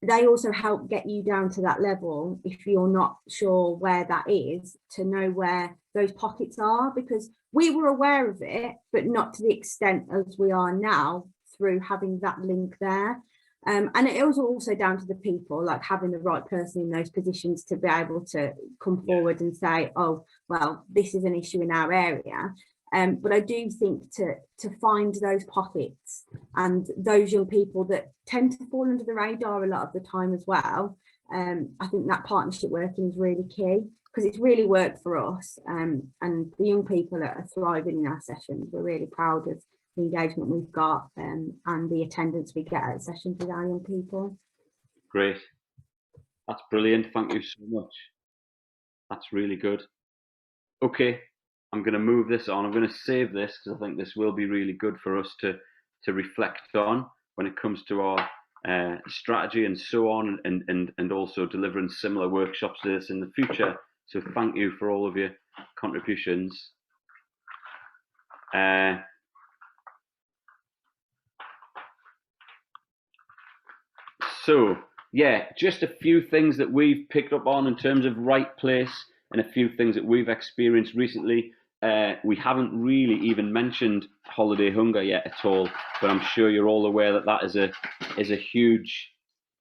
they also help get you down to that level, if you're not sure where that is, to know where those pockets are, because we were aware of it, but not to the extent as we are now through having that link there. And it was also down to the people, like having the right person in those positions to be able to come forward and say, oh, well, this is an issue in our area. But I do think to find those pockets and those young people that tend to fall under the radar a lot of the time as well, I think that partnership working is really key, because it's really worked for us, and the young people that are thriving in our sessions. We're really proud of the engagement we've got and the attendance we get at sessions with our young people. Great. That's brilliant. Thank you so much. That's really good. Okay. I'm going to move this on. I'm going to save this because I think this will be really good for us to reflect on when it comes to our strategy and so on, and also delivering similar workshops to this in the future. So thank you for all of your contributions. So yeah, just a few things that we've picked up on in terms of right place, and a few things that we've experienced recently. We haven't really even mentioned holiday hunger yet at all, but I'm sure you're all aware that that is a huge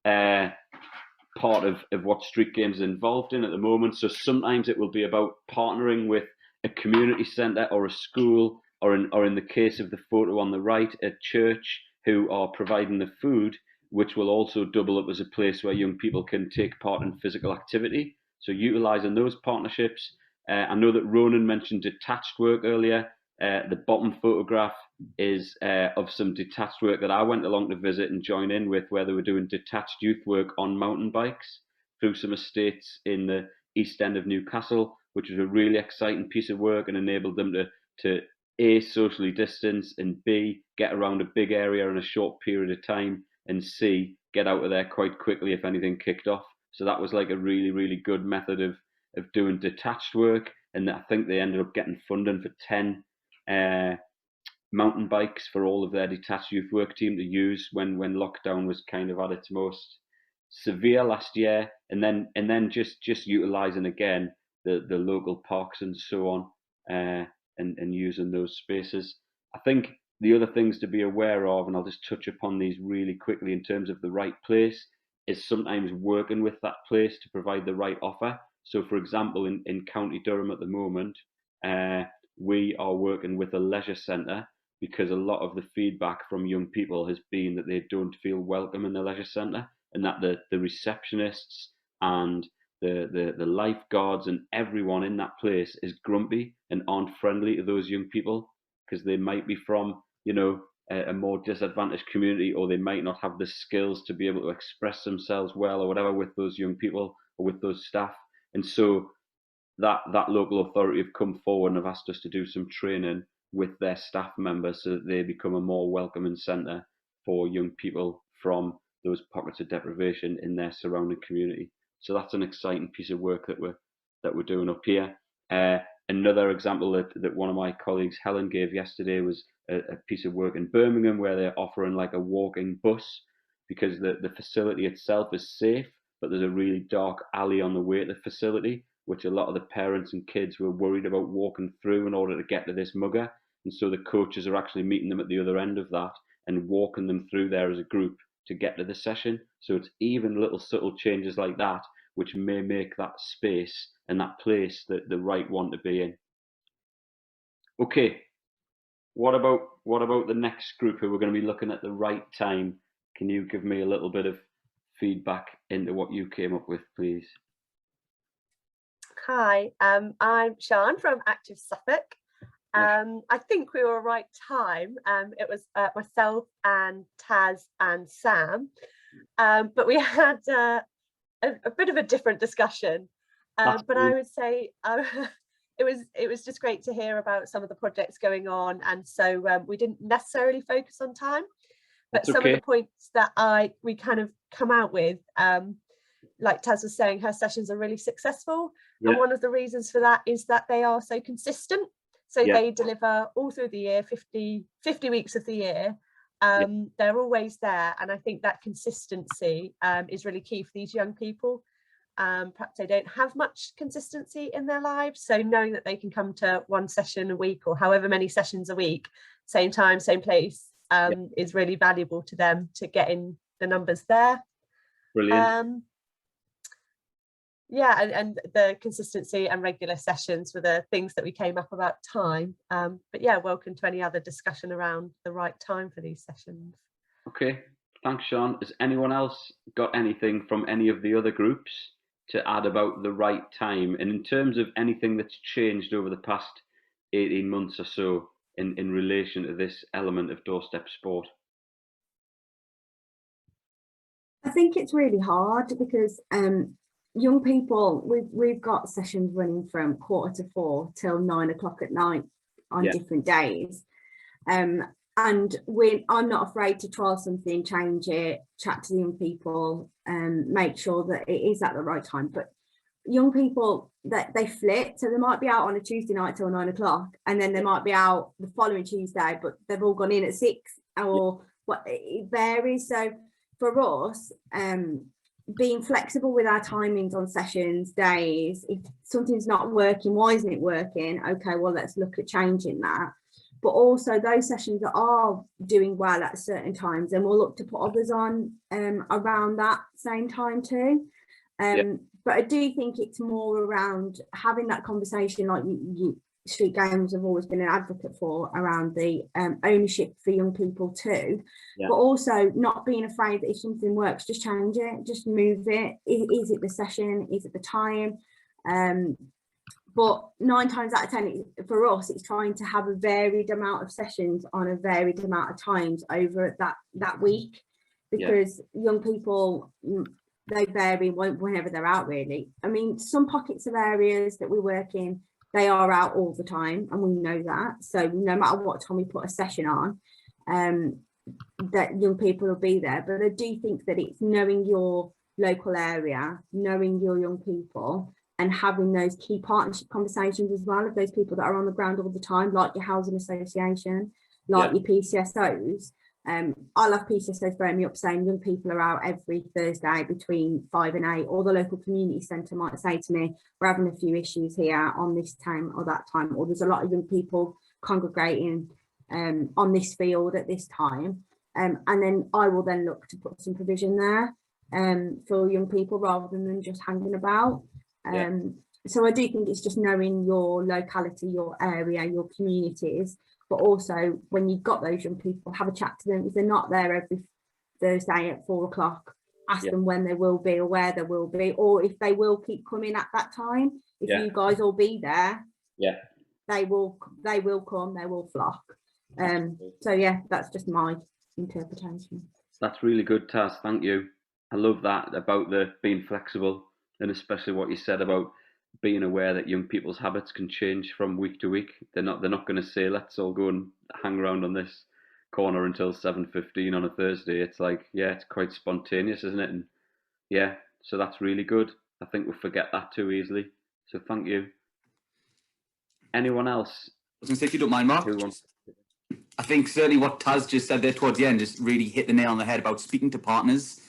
part of what Street Games is involved in at the moment. So sometimes it will be about partnering with a community centre or a school, or in the case of the photo on the right, a church, who are providing the food, which will also double up as a place where young people can take part in physical activity. So utilising those partnerships. I know that Ronan mentioned detached work earlier. The bottom photograph is of some detached work that I went along to visit and join in with, where they were doing detached youth work on mountain bikes through some estates in the east end of Newcastle, which was a really exciting piece of work and enabled them to A, socially distance, and B, get around a big area in a short period of time, and C, get out of there quite quickly if anything kicked off. So that was like a really, really good method of doing detached work, and I think they ended up getting funding for 10 mountain bikes for all of their detached youth work team to use when lockdown was kind of at its most severe last year, and then just utilising again the local parks and so on, and using those spaces. I think the other things to be aware of, and I'll just touch upon these really quickly in terms of the right place, is sometimes working with that place to provide the right offer. So for example, in County Durham at the moment, we are working with a leisure centre because a lot of the feedback from young people has been that they don't feel welcome in the leisure centre, and that the receptionists and the lifeguards and everyone in that place is grumpy and aren't friendly to those young people, because they might be from, you know, a more disadvantaged community, or they might not have the skills to be able to express themselves well or whatever with those young people or with those staff. And so that local authority have come forward and have asked us to do some training with their staff members so that they become a more welcoming centre for young people from those pockets of deprivation in their surrounding community. So that's an exciting piece of work that we're doing up here. Another example that one of my colleagues, Helen, gave yesterday was a piece of work in Birmingham where they're offering like a walking bus, because the facility itself is safe, but there's a really dark alley on the way to the facility, which a lot of the parents and kids were worried about walking through in order to get to this mugger. And so the coaches are actually meeting them at the other end of that and walking them through there as a group to get to the session. So it's even little subtle changes like that which may make that space and that place the right one to be in. Okay, what about the next group who we're going to be looking at the right time? Can you give me a little bit of feedback into what you came up with, please? Hi, I'm Sian from Active Suffolk. I think we were right time. It was myself and Taz and Sam, but we had a bit of a different discussion. But I would say it was just great to hear about some of the projects going on, and so we didn't necessarily focus on time, but some of the points that we kind of come out with, like Taz was saying, her sessions are really successful, and one of the reasons for that is that they are so consistent. So they deliver all through the year, 50 weeks of the year. They're always there, and I think that consistency is really key for these young people. Perhaps they don't have much consistency in their lives, so knowing that they can come to one session a week or however many sessions a week, same time, same place, is really valuable to them to get in the numbers there. Brilliant. Yeah, and the consistency and regular sessions were the things that we came up about time. But yeah, welcome to any other discussion around the right time for these sessions. Okay, thanks, Sean. Has anyone else got anything from any of the other groups to add about the right time? And in terms of anything that's changed over the past 18 months or so in relation to this element of doorstep sport? I think it's really hard because young people, we've got sessions running from 4:45 till 9 o'clock at night on different days. And I'm not afraid to try something, change it, chat to the young people, make sure that it is at the right time. But young people, that they flit, so they might be out on a Tuesday night till 9 o'clock, and then they might be out the following Tuesday, but they've all gone in at 6, or what, it varies. So for us, being flexible with our timings on sessions, days, if something's not working, why isn't it working? Okay, well, let's look at changing that. But also those sessions that are doing well at certain times, and we'll look to put others on around that same time too. But I do think it's more around having that conversation, like Street Games have always been an advocate for, around the ownership for young people too, but also not being afraid that if something works, just change it, just move it. Is it the session? Is it the time? But 9 times out of 10, for us, it's trying to have a varied amount of sessions on a varied amount of times over that week, because young people, they vary whenever they're out, really. I mean, some pockets of areas that we work in, they are out all the time, and we know that. So no matter what time we put a session on, that young people will be there. But I do think that it's knowing your local area, knowing your young people, and having those key partnership conversations as well of those people that are on the ground all the time, like your housing association, like your PCSOs, I love PCSO's phoned me up saying young people are out every Thursday between 5 and 8, or the local community centre might say to me, we're having a few issues here on this time or that time, or there's a lot of young people congregating on this field at this time. And then I will then look to put some provision there for young people rather than them just hanging about. So I do think it's just knowing your locality, your area, your communities, but also when you've got those young people, have a chat to them. If they're not there every Thursday at 4 o'clock, ask them when they will be or where they will be, or if they will keep coming at that time. If you guys will be there, they will come, they will flock. So yeah, that's just my interpretation. That's really good, Taz. Thank you. I love that about the being flexible, and especially what you said about being aware that young people's habits can change from week to week. They're not going to say, let's all go and hang around on this corner until 7:15 on a Thursday. It's like, it's quite spontaneous, isn't it? And so that's really good. I think we forget that too easily. So thank you. Anyone else? I was going to say, if you don't mind, Mark, I think certainly what Taz just said there towards the end just really hit the nail on the head about speaking to partners.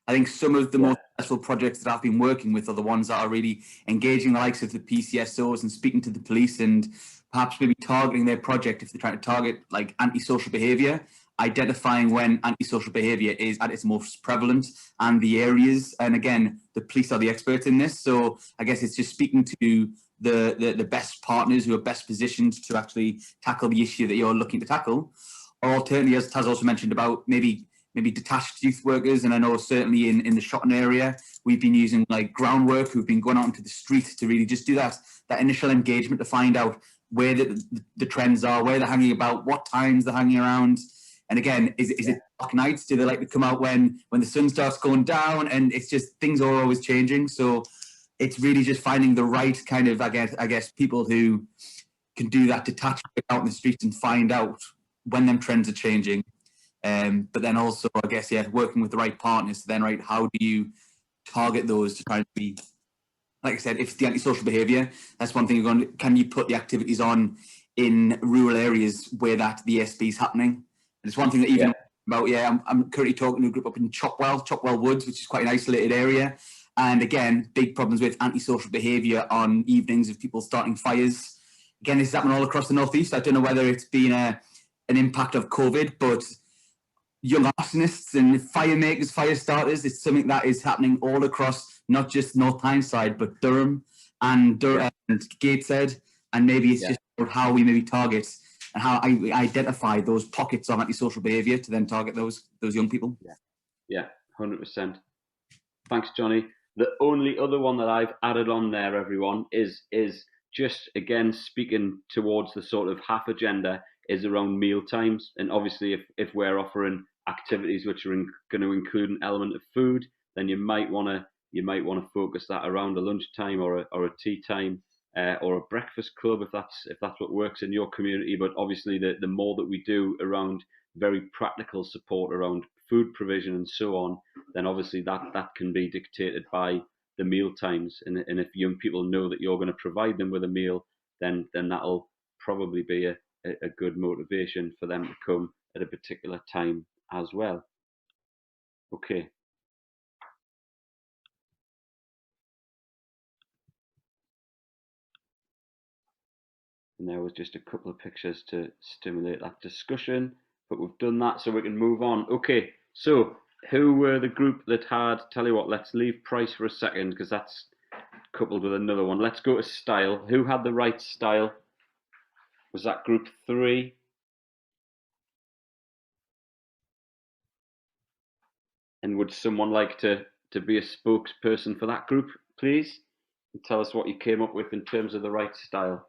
I think some of the most successful projects that I've been working with are the ones that are really engaging the likes of the PCSOs and speaking to the police and perhaps maybe targeting their project if they're trying to target like antisocial behaviour, identifying when antisocial behaviour is at its most prevalent and the areas. And again, the police are the experts in this. So I guess it's just speaking to the best partners who are best positioned to actually tackle the issue that you're looking to tackle. Or alternatively, as Taz also mentioned about maybe detached youth workers, and I know certainly in the Shotton area, we've been using like groundwork who've been going out into the street to really just do that initial engagement to find out where the trends are, where they're hanging about, what times they're hanging around. And again, is it dark nights? Do they like to come out when the sun starts going down? And it's just, things are always changing. So it's really just finding the right kind of, I guess people who can do that detached out in the streets and find out when them trends are changing. But then also, I guess, working with the right partners to then, how do you target those to try and be, like I said, if it's the antisocial behaviour, that's one thing you're going to, can you put the activities on in rural areas where the ESB is happening? And it's one thing that even about, I'm currently talking to a group up in Chopwell Woods, which is quite an isolated area. And again, big problems with antisocial behaviour on evenings of people starting fires. Again, this is happening all across the northeast. I don't know whether it's been an impact of COVID, but young arsonists and fire makers, fire starters, it's something that is happening all across, not just North Tyneside, but Durham and Gateshead. And maybe it's just how we maybe target and how I identify those pockets of antisocial behaviour to then target those young people. Yeah, 100%. Thanks, Johnny. The only other one that I've added on there, everyone, is just, again, speaking towards the sort of half agenda, is around meal times. And obviously, if we're offering activities which are going to include an element of food, then you might want to focus that around a lunchtime or a tea time or a breakfast club if that's what works in your community. But obviously, the more that we do around very practical support around food provision and so on, then obviously that can be dictated by the meal times. And if young people know that you're going to provide them with a meal, then that'll probably be a good motivation for them to come at a particular time as well. Okay. And there was just a couple of pictures to stimulate that discussion, but we've done that so we can move on. Okay, so who were the group that had, tell you what, let's leave price for a second because that's coupled with another one. Let's go to style. Who had the right style? Was that group 3? And would someone like to be a spokesperson for that group, please? And tell us what you came up with in terms of the right style.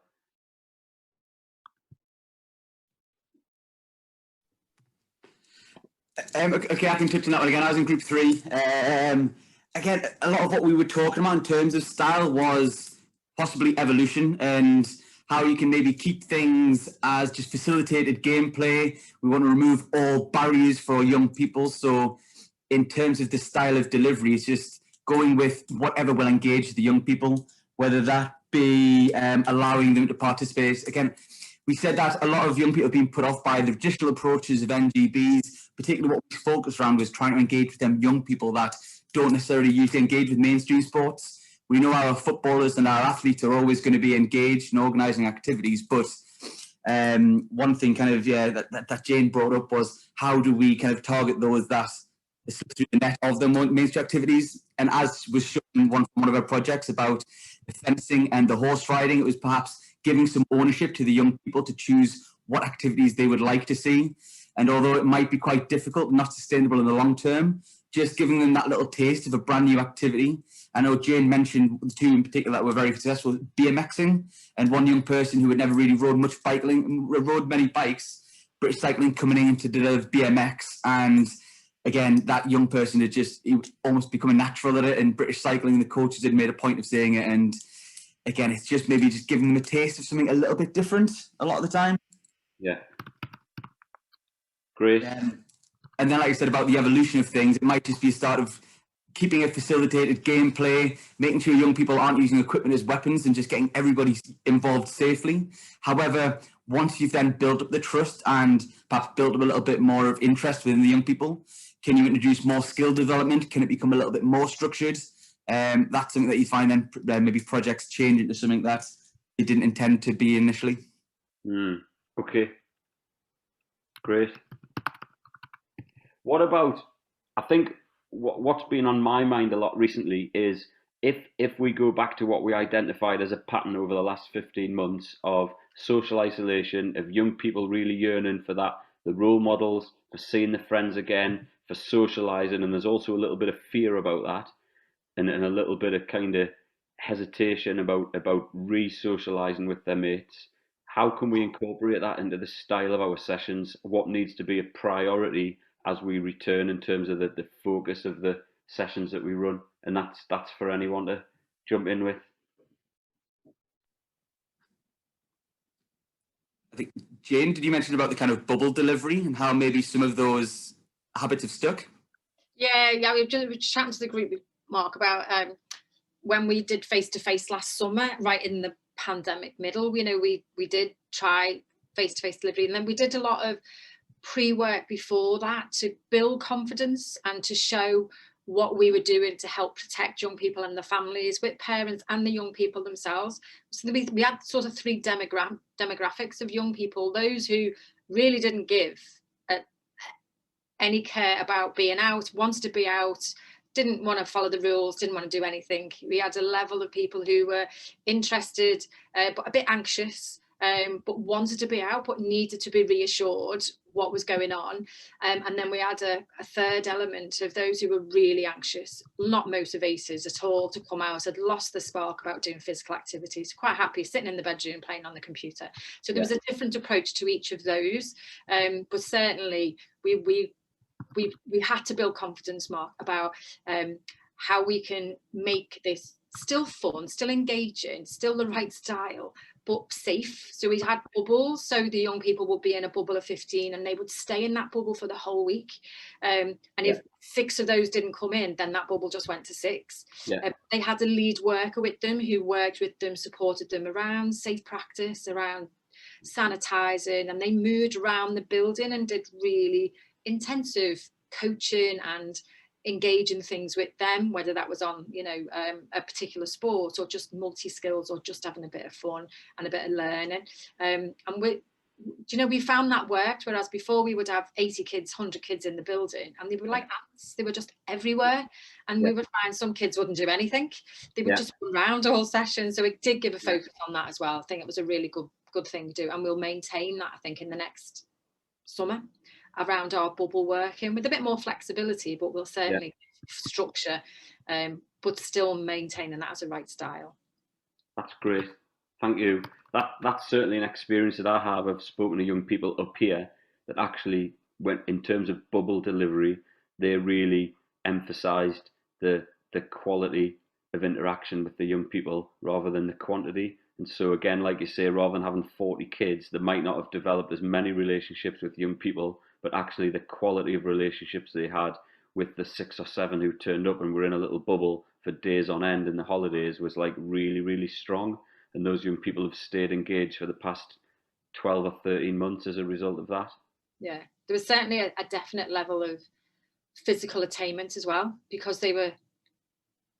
Okay, I can touch on that one again. I was in group 3. Again, a lot of what we were talking about in terms of style was possibly evolution and how you can maybe keep things as just facilitated gameplay. We want to remove all barriers for young people. So in terms of the style of delivery, it's just going with whatever will engage the young people, whether that be allowing them to participate. Again, we said that a lot of young people have been put off by the traditional approaches of NGBs, particularly what we focused around was trying to engage with them young people that don't necessarily usually engage with mainstream sports. We know our footballers and our athletes are always going to be engaged in organising activities, but one thing kind of, that Jane brought up was how do we kind of target those that slip through the net of the mainstream activities? And as was shown in one of our projects about the fencing and the horse riding, it was perhaps giving some ownership to the young people to choose what activities they would like to see. And although it might be quite difficult, not sustainable in the long term, just giving them that little taste of a brand new activity. I know Jane mentioned the two in particular that were very successful, BMXing, and one young person who had never really rode many bikes, British Cycling coming in to develop BMX. And again, that young person had almost become a natural at it, and British Cycling, the coaches had made a point of saying it. And again, it's just maybe just giving them a taste of something a little bit different a lot of the time. Yeah. Great. And then, like I said, about the evolution of things, it might just be a start of keeping a facilitated gameplay, making sure young people aren't using equipment as weapons and just getting everybody involved safely. However, once you've then built up the trust and perhaps built up a little bit more of interest within the young people, can you introduce more skill development? Can it become a little bit more structured? That's something that you find then maybe projects change into something that they didn't intend to be initially. Okay. Great. What about, I think what's been on my mind a lot recently is if we go back to what we identified as a pattern over the last 15 months of social isolation, of young people really yearning for that, the role models, for seeing the friends again, for socializing, and there's also a little bit of fear about that, and a little bit of kind of hesitation about re-socializing with their mates. How can we incorporate that into the style of our sessions? What needs to be a priority as we return in terms of the focus of the sessions that we run? And that's for anyone to jump in with. I think, Jane, did you mention about the kind of bubble delivery and how maybe some of those habits have stuck? Yeah, we've just chatting to the group with Mark about when we did face-to-face last summer, right in the pandemic middle, we did try face-to-face delivery, and then we did a lot of pre-work before that to build confidence and to show what we were doing to help protect young people and the families with parents and the young people themselves. So we had sort of three demographics of young people: those who really didn't give any care about being out, wanted to be out, didn't want to follow the rules, didn't want to do anything. We had a level of people who were interested but a bit anxious, but wanted to be out but needed to be reassured what was going on. And then we had a third element of those who were really anxious, not motivated at all to come out, had lost the spark about doing physical activities, quite happy sitting in the bedroom playing on the computer. So there was a different approach to each of those, but certainly we had to build confidence, Mark, about how we can make this still fun, still engaging, still the right style, but safe. So we had bubbles, so the young people would be in a bubble of 15 and they would stay in that bubble for the whole week. And if 6 of those didn't come in, then that bubble just went to 6. They had a lead worker with them who worked with them, supported them around safe practice, around sanitizing, and they moved around the building and did really intensive coaching and engaging things with them, whether that was on a particular sport or just multi-skills or just having a bit of fun and a bit of learning. And we found that worked, whereas before we would have 80 kids, 100 kids in the building, and they were like ants, they were just everywhere, and we would find some kids wouldn't do anything, they would just run around all session. So it did give a focus on that as well. I think it was a really good thing to do, and we'll maintain that, I think, in the next summer around our bubble working with a bit more flexibility, but we'll certainly structure, but still maintaining that as a right style. That's great, thank you. That's certainly an experience that I have. I've spoken to young people up here that actually went, in terms of bubble delivery, they really emphasised the quality of interaction with the young people rather than the quantity. And so again, like you say, rather than having 40 kids that might not have developed as many relationships with young people, but actually the quality of relationships they had with the 6 or 7 who turned up and were in a little bubble for days on end in the holidays was like really, really strong. And those young people have stayed engaged for the past 12 or 13 months as a result of that. Yeah, there was certainly a definite level of physical attainment as well, because they were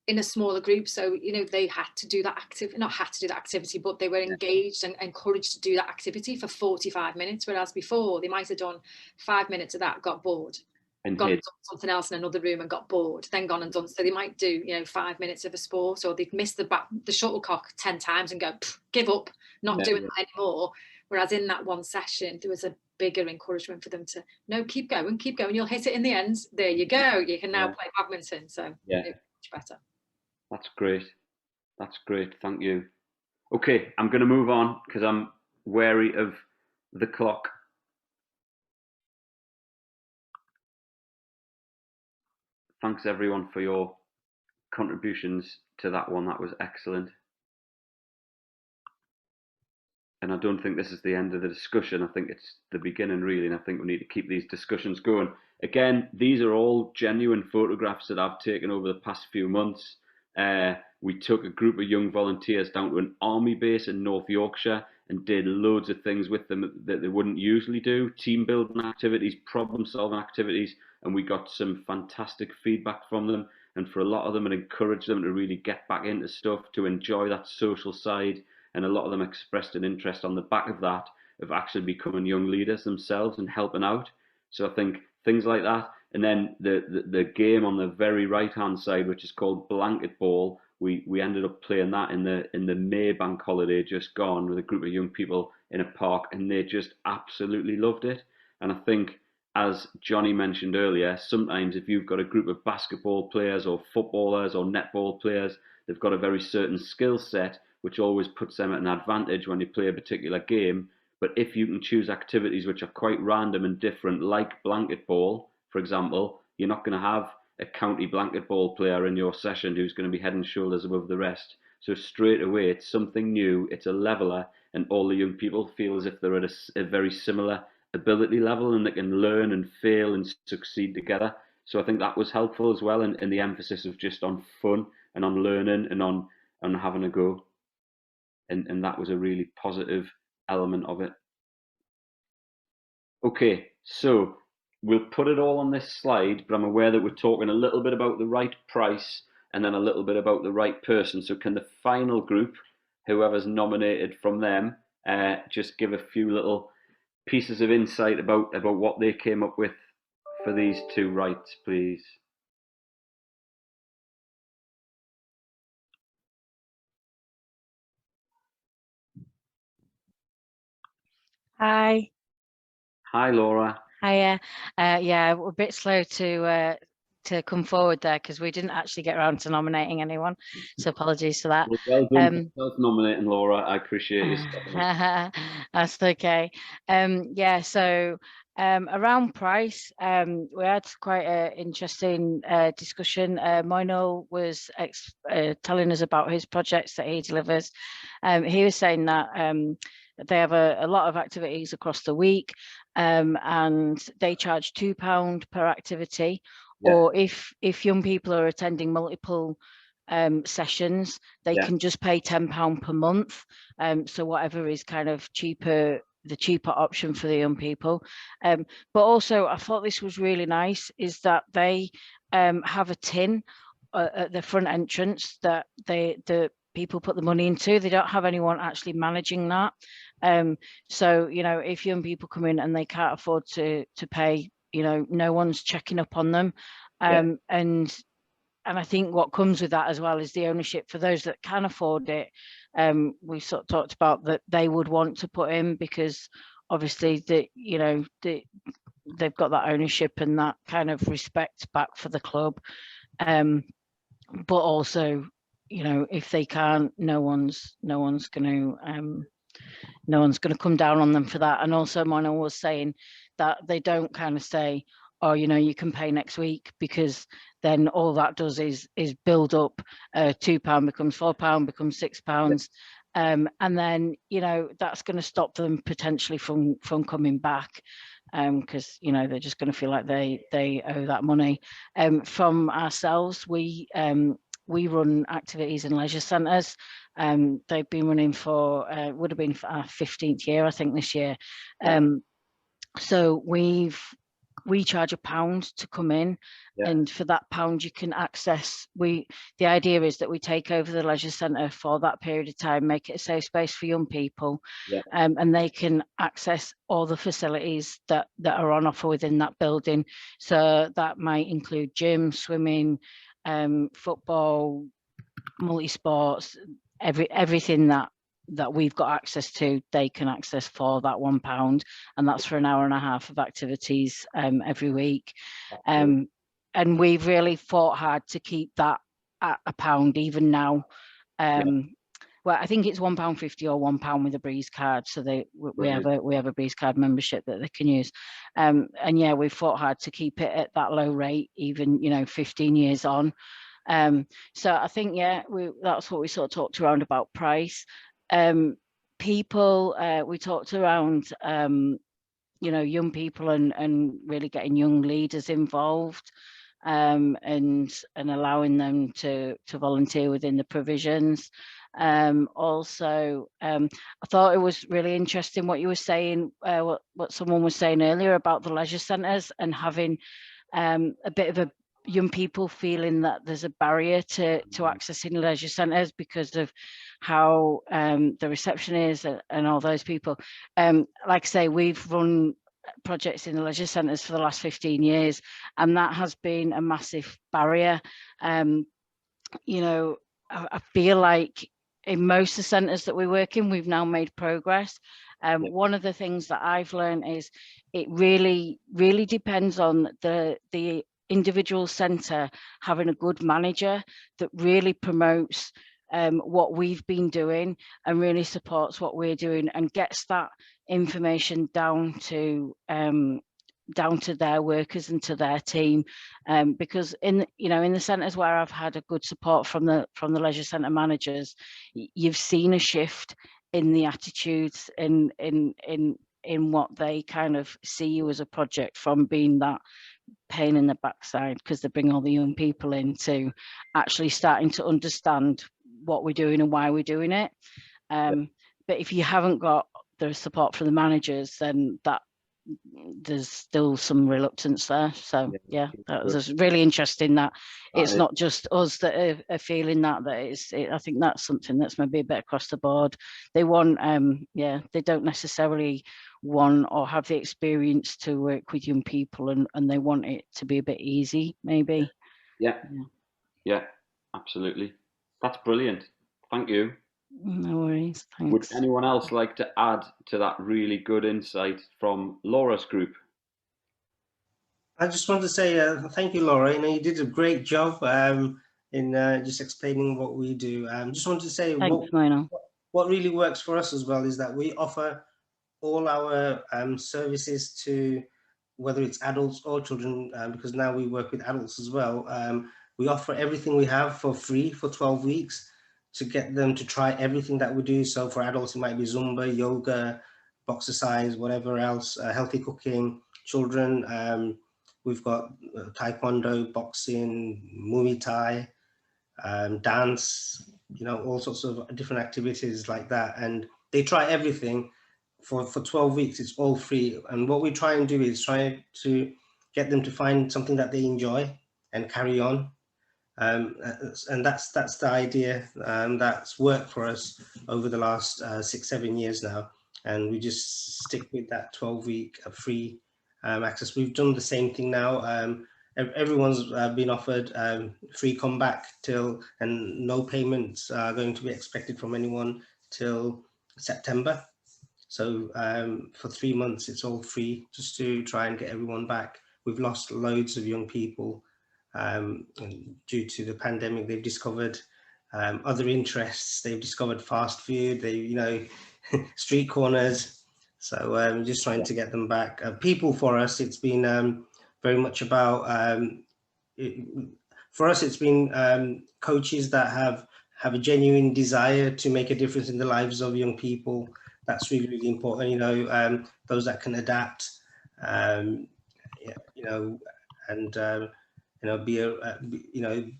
in a smaller group. So, you know, they had to do that activity, but they were engaged and encouraged to do that activity for 45 minutes. Whereas before they might have done 5 minutes of that, got bored, and gone and done something else in another room and got bored, then gone and done. So they might do, you know, 5 minutes of a sport, or they'd miss the shuttlecock 10 times and go, give up, not doing that anymore. Whereas in that one session, there was a bigger encouragement for them to, no, keep going, you'll hit it in the end. There you go. You can now play badminton. So it was much better. That's great. That's great. Thank you. Okay, I'm going to move on because I'm wary of the clock. Thanks everyone for your contributions to that one. That was excellent. And I don't think this is the end of the discussion. I think it's the beginning, really, and I think we need to keep these discussions going. Again, these are all genuine photographs that I've taken over the past few months. We took a group of young volunteers down to an army base in North Yorkshire and did loads of things with them that they wouldn't usually do. Team building activities, problem solving activities, and we got some fantastic feedback from them. And for a lot of them, it encouraged them to really get back into stuff, to enjoy that social side. And a lot of them expressed an interest on the back of that, of actually becoming young leaders themselves and helping out. So I think things like that. And then the game on the very right-hand side, which is called Blanketball, we ended up playing that in the May bank holiday just gone with a group of young people in a park, and they just absolutely loved it. And I think, as Johnny mentioned earlier, sometimes if you've got a group of basketball players or footballers or netball players, they've got a very certain skill set, which always puts them at an advantage when you play a particular game. But if you can choose activities which are quite random and different, like Blanketball, for example, you're not going to have a county Blanketball player in your session who's going to be head and shoulders above the rest. So straight away, it's something new, it's a leveler, and all the young people feel as if they're at a very similar ability level, and they can learn and fail and succeed together. So I think that was helpful as well, and the emphasis of just on fun and on learning and on having a go. And that was a really positive element of it. Okay, so we'll put it all on this slide, but I'm aware that we're talking a little bit about the right price and then a little bit about the right person. So can the final group, whoever's nominated from them, just give a few little pieces of insight about what they came up with for these two rights, please? Hi. Hi, Laura. Hiya. Yeah, we're a bit slow to come forward there because we didn't actually get around to nominating anyone. So apologies for that. Well done for self-nominating, Laura. I appreciate you. That's okay. Yeah, so around price, we had quite an interesting discussion. Moino was telling us about his projects that he delivers. He was saying that they have a lot of activities across the week, and they charge £2 per activity. Yeah. Or if young people are attending multiple sessions, they can just pay £10 per month. So whatever is kind of cheaper, the cheaper option for the young people. But also, I thought this was really nice, is that they have a tin at the front entrance that the people put the money into. They don't have anyone actually managing that. So, you know, if young people come in and they can't afford to pay, you know, no one's checking up on them. And I think what comes with that as well is the ownership for those that can afford it. We sort of talked about that they would want to put in, because obviously you know, they've got that ownership and that kind of respect back for the club. But also, you know, if they can't, no one's going to come down on them for that. And also, Mono was saying that they don't kind of say, oh, you know, you can pay next week, because then all that does is build up. £2 becomes £4, becomes £6. And then, you know, that's going to stop them potentially from coming back, because, you know, they're just going to feel like they owe that money. From ourselves, we run activities in leisure centres. They've been running for would have been for our 15th year, I think, this year. So we charge £1 to come in, and for that £1 you can access. The idea is that we take over the leisure centre for that period of time, make it a safe space for young people, and they can access all the facilities that are on offer within that building. So that might include gym, swimming, football, multi-sports, everything that we've got access to, they can access for that £1, and that's for an hour and a half of activities every week. And we've really fought hard to keep that at £1 even now. Well, I think it's £1.50 or £1 with a Breeze card, so we have a Breeze card membership that they can use. And yeah, we've fought hard to keep it at that low rate, even 15 years on. So I think that's what we sort of talked around about price. People, we talked around young people and really getting young leaders involved, and allowing them to volunteer within the provisions. Also, I thought it was really interesting what you were saying, what someone was saying earlier about the leisure centres and having a bit of a young people feeling that there's a barrier to accessing leisure centres because of how the reception is and all those people. Like I say, we've run projects in the leisure centres for the last 15 years, and that has been a massive barrier. I feel like in most of the centres that we work in, we've now made progress. One of the things that I've learned is it really depends on the individual centre having a good manager that really promotes what we've been doing and really supports what we're doing and gets that information down to their workers and to their team, because in the centres where I've had a good support from the leisure centre managers, you've seen a shift in the attitudes in what they kind of see you as a project, from being that pain in the backside because they bring all the young people in to actually starting to understand what we're doing and why we're doing it. But if you haven't got the support from the managers, then there's still some reluctance there. So yeah, that was really interesting that it's not just us that are feeling that I think that's something that's maybe a bit across the board. They want they don't necessarily want or have the experience to work with young people, and they want it to be a bit easy, maybe. Yeah, absolutely. That's brilliant. Thank you. No worries, thanks. Would anyone else like to add to that really good insight from Laura's group? I just want to say thank you, Laura. You did a great job in just explaining what we do. Just want to say what really works for us as well is that we offer all our services to, whether it's adults or children, because now we work with adults as well. We offer everything we have for free for 12 weeks to get them to try everything that we do. So for adults, it might be Zumba, yoga, boxercise, whatever else, healthy cooking. Children, we've got taekwondo, boxing, Muay Thai, dance, all sorts of different activities like that. And they try everything for 12 weeks. It's all free. And what we try and do is try to get them to find something that they enjoy and carry on. And that's the idea that's worked for us over the last 6-7 years now, and we just stick with that 12-week free access. We've done the same thing now. Everyone's been offered free comeback and no payments are going to be expected from anyone till September. So for 3 months it's all free, just to try and get everyone back. We've lost loads of young people due to the pandemic. They've discovered other interests. They've discovered fast food, street corners. So just trying to get them back. People, for us, it's been very much about, for us, it's been coaches that have a genuine desire to make a difference in the lives of young people. That's really, really important, those that can adapt, and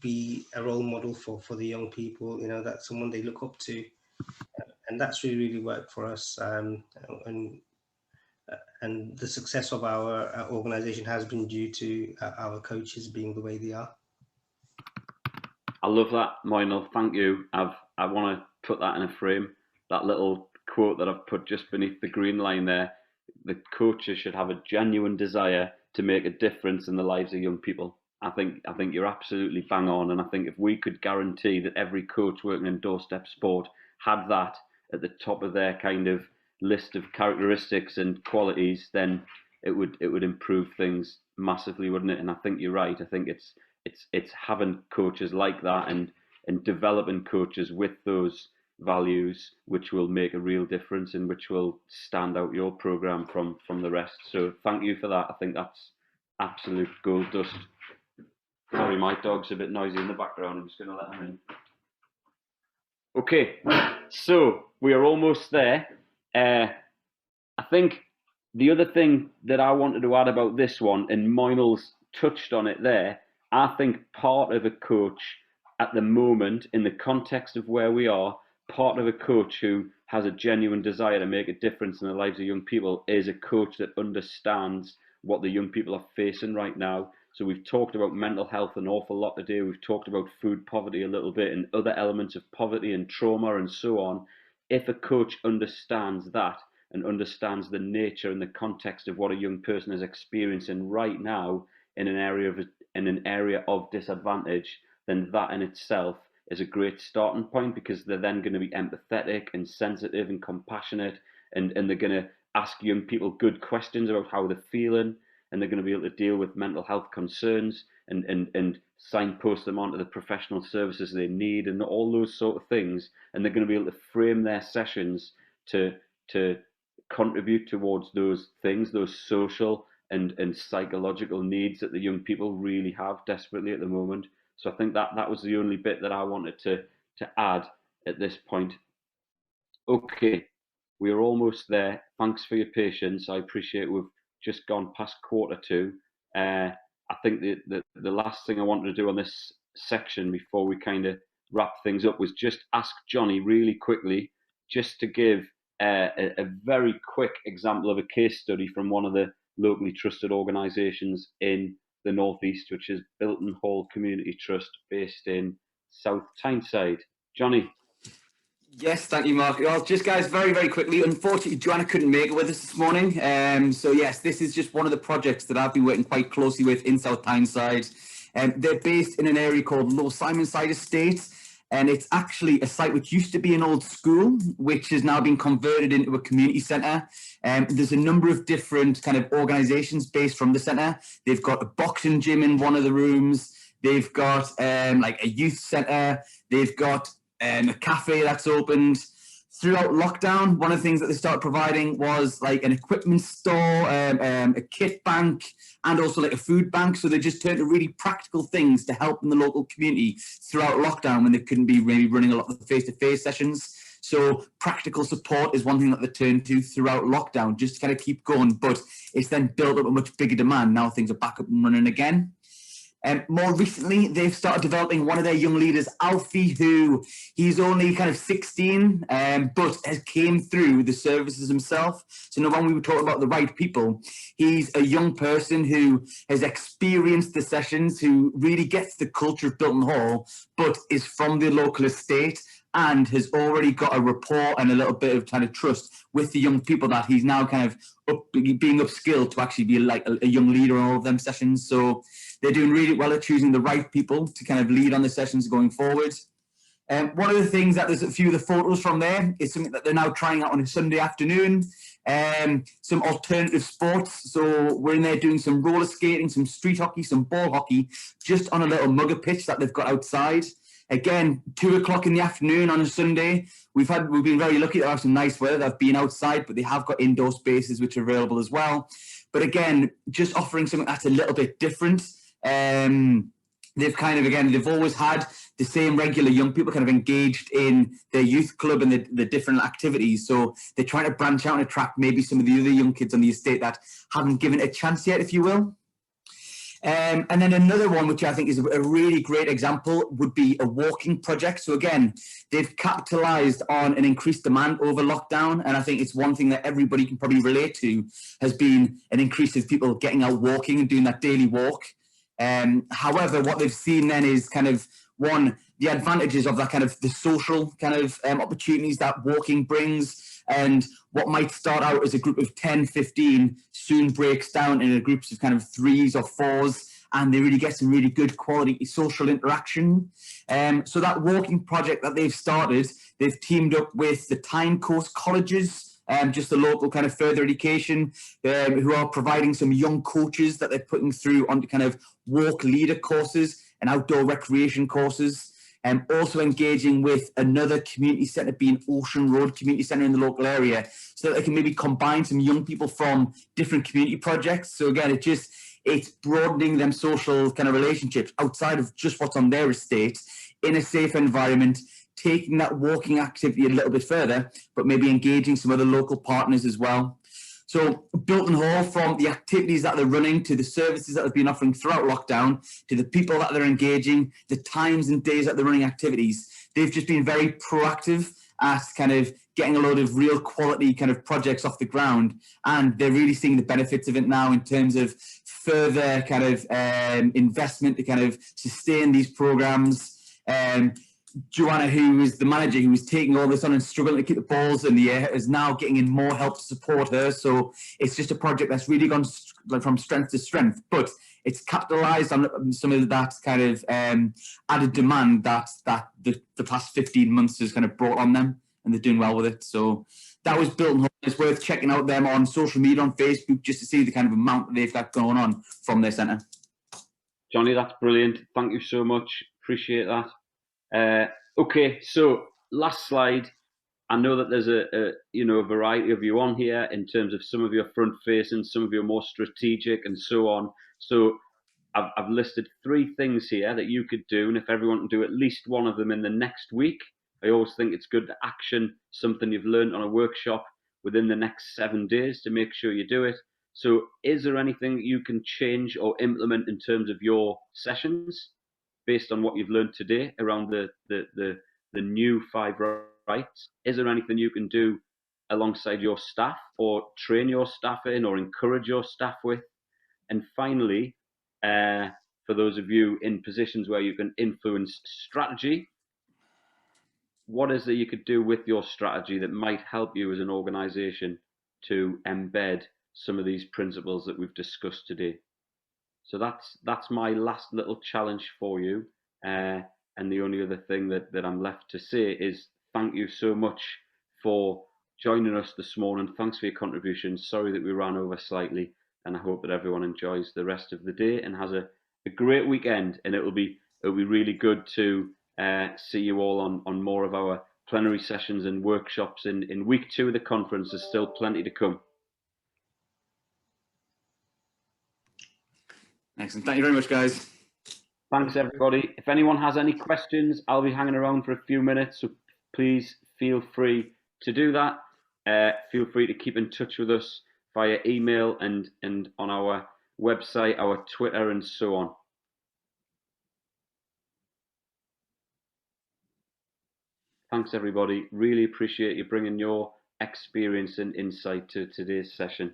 be a role model for the young people. That's someone they look up to, and that's really worked for us. And and the success of our organization has been due to our coaches being the way they are. I love that, Moinel. Thank you. I want to put that in a frame. That little quote that I've put just beneath the green line there. The coaches should have a genuine desire to make a difference in the lives of young people. I think you're absolutely bang on, and I think if we could guarantee that every coach working in Doorstep Sport had that at the top of their kind of list of characteristics and qualities, then it would improve things massively, wouldn't it? And I think you're right. I think it's having coaches like that and developing coaches with those values which will make a real difference and which will stand out your program from the rest. So thank you for that. I think that's absolute gold dust. Sorry, my dog's a bit noisy in the background. I'm just going to let him in. Okay, so we are almost there. I think the other thing that I wanted to add about this one, and Moinel's touched on it there, I think part of a coach at the moment, in the context of where we are, part of a coach who has a genuine desire to make a difference in the lives of young people is a coach that understands what the young people are facing right now. So we've talked about mental health an awful lot today. We've talked about food poverty a little bit and other elements of poverty and trauma and so on. If a coach understands that and understands the nature and the context of what a young person is experiencing right now in an area of disadvantage, then that in itself is a great starting point, because they're then going to be empathetic and sensitive and compassionate, and they're going to ask young people good questions about how they're feeling, and they're going to be able to deal with mental health concerns and signpost them onto the professional services they need and all those sort of things, and they're going to be able to frame their sessions to contribute towards those things, those social and psychological needs that the young people really have desperately at the moment. So I think that was the only bit that I wanted to add at this point. Okay, we are almost there. Thanks for your patience. I appreciate we've just gone past 1:45. I think the last thing I wanted to do on this section before we kind of wrap things up was just ask Johnny really quickly just to give a very quick example of a case study from one of the locally trusted organisations in the Northeast, which is Bilton Hall Community Trust, based in South Tyneside. Johnny. Yes, thank you, Mark. Well, just guys, very, very quickly, unfortunately, Joanna couldn't make it with us this morning. So yes, this is just one of the projects that I've been working quite closely with in South Tyneside. They're based in an area called Low Simonside Estate, and it's actually a site which used to be an old school, which has now been converted into a community centre. There's a number of different kind of organisations based from the centre. They've got a boxing gym in one of the rooms. They've got like a youth centre. They've got a cafe that's opened. Throughout lockdown, one of the things that they started providing was like an equipment store, a kit bank, and also like a food bank. So they just turned to really practical things to help in the local community throughout lockdown when they couldn't be really running a lot of the face-to-face sessions. So practical support is one thing that they turned to throughout lockdown, just to kind of keep going. But it's then built up a much bigger demand. Now things are back up and running again. More recently, they've started developing one of their young leaders, Alfie, who he's only kind of 16, but has came through the services himself. So now when we were talking about the right people, he's a young person who has experienced the sessions, who really gets the culture of Bilton Hall, but is from the local estate and has already got a rapport and a little bit of kind of trust with the young people that he's now kind of being upskilled to actually be like a young leader on all of them sessions. So they're doing really well at choosing the right people to kind of lead on the sessions going forward. One of the things that there's a few of the photos from there is something that they're now trying out on a Sunday afternoon. Some alternative sports. So we're in there doing some roller skating, some street hockey, some ball hockey, just on a little mugger pitch that they've got outside. Again, 2 o'clock in the afternoon on a Sunday. We've been very lucky to have some nice weather. They've been outside, but they have got indoor spaces which are available as well. But again, just offering something that's a little bit different. They've always had the same regular young people kind of engaged in their youth club and the different activities. So they're trying to branch out and attract maybe some of the other young kids on the estate that haven't given it a chance yet, if you will. And then another one, which I think is a really great example, would be a walking project. So again, they've capitalized on an increased demand over lockdown. And I think it's one thing that everybody can probably relate to, has been an increase of people getting out walking and doing that daily walk. However, what they've seen then is kind of, one, the advantages of that kind of the social kind of opportunities that walking brings, and what might start out as a group of 10, 15 soon breaks down in a groups of kind of 3s or 4s, and they really get some really good quality social interaction. So that walking project that they've started, they've teamed up with the Tyne Coast colleges, just the local kind of further education, who are providing some young coaches that they're putting through onto kind of walk leader courses and outdoor recreation courses. Also engaging with another community centre, being Ocean Road Community Centre in the local area, so that they can maybe combine some young people from different community projects. So again, it's broadening them social kind of relationships outside of just what's on their estate, in a safe environment, taking that walking activity a little bit further, but maybe engaging some other local partners as well. So Bilton Hall, from the activities that they're running to the services that they've been offering throughout lockdown, to the people that they're engaging, the times and days that they're running activities, they've just been very proactive at kind of getting a load of real quality kind of projects off the ground. And they're really seeing the benefits of it now in terms of further kind of investment to kind of sustain these programs. Joanna, who is the manager, who was taking all this on and struggling to keep the balls in the air, is now getting in more help to support her. So it's just a project that's really gone from strength to strength, but it's capitalised on some of that kind of added demand that the past 15 months has kind of brought on them, and they're doing well with it. So that was Bilton Hall. It's worth checking out them on social media, on Facebook, just to see the kind of amount that they've got going on from their centre. Johnny, that's brilliant. Thank you so much. Appreciate that. Okay, so last slide. I know that there's a variety of you on here in terms of some of your front facing, some of your more strategic, and so on. So I've listed 3 things here that you could do, and if everyone can do at least one of them in the next week, I always think it's good to action something you've learned on a workshop within the next 7 days to make sure you do it. So is there anything you can change or implement in terms of your sessions based on what you've learned today around the new 5 rights? Is there anything you can do alongside your staff, or train your staff in, or encourage your staff with? And finally, for those of you in positions where you can influence strategy, what is it you could do with your strategy that might help you as an organization to embed some of these principles that we've discussed today? So that's my last little challenge for you. And the only other thing that I'm left to say is thank you so much for joining us this morning. Thanks for your contribution. Sorry that we ran over slightly, and I hope that everyone enjoys the rest of the day and has a great weekend. And it'll be really good to see you all on more of our plenary sessions and workshops in week 2 of the conference. There's still plenty to come. Excellent. Thank you very much, guys. Thanks, everybody. If anyone has any questions, I'll be hanging around for a few minutes, so please feel free to do that. Feel free to keep in touch with us via email and on our website, our Twitter, and so on. Thanks, everybody. Really appreciate you bringing your experience and insight to today's session.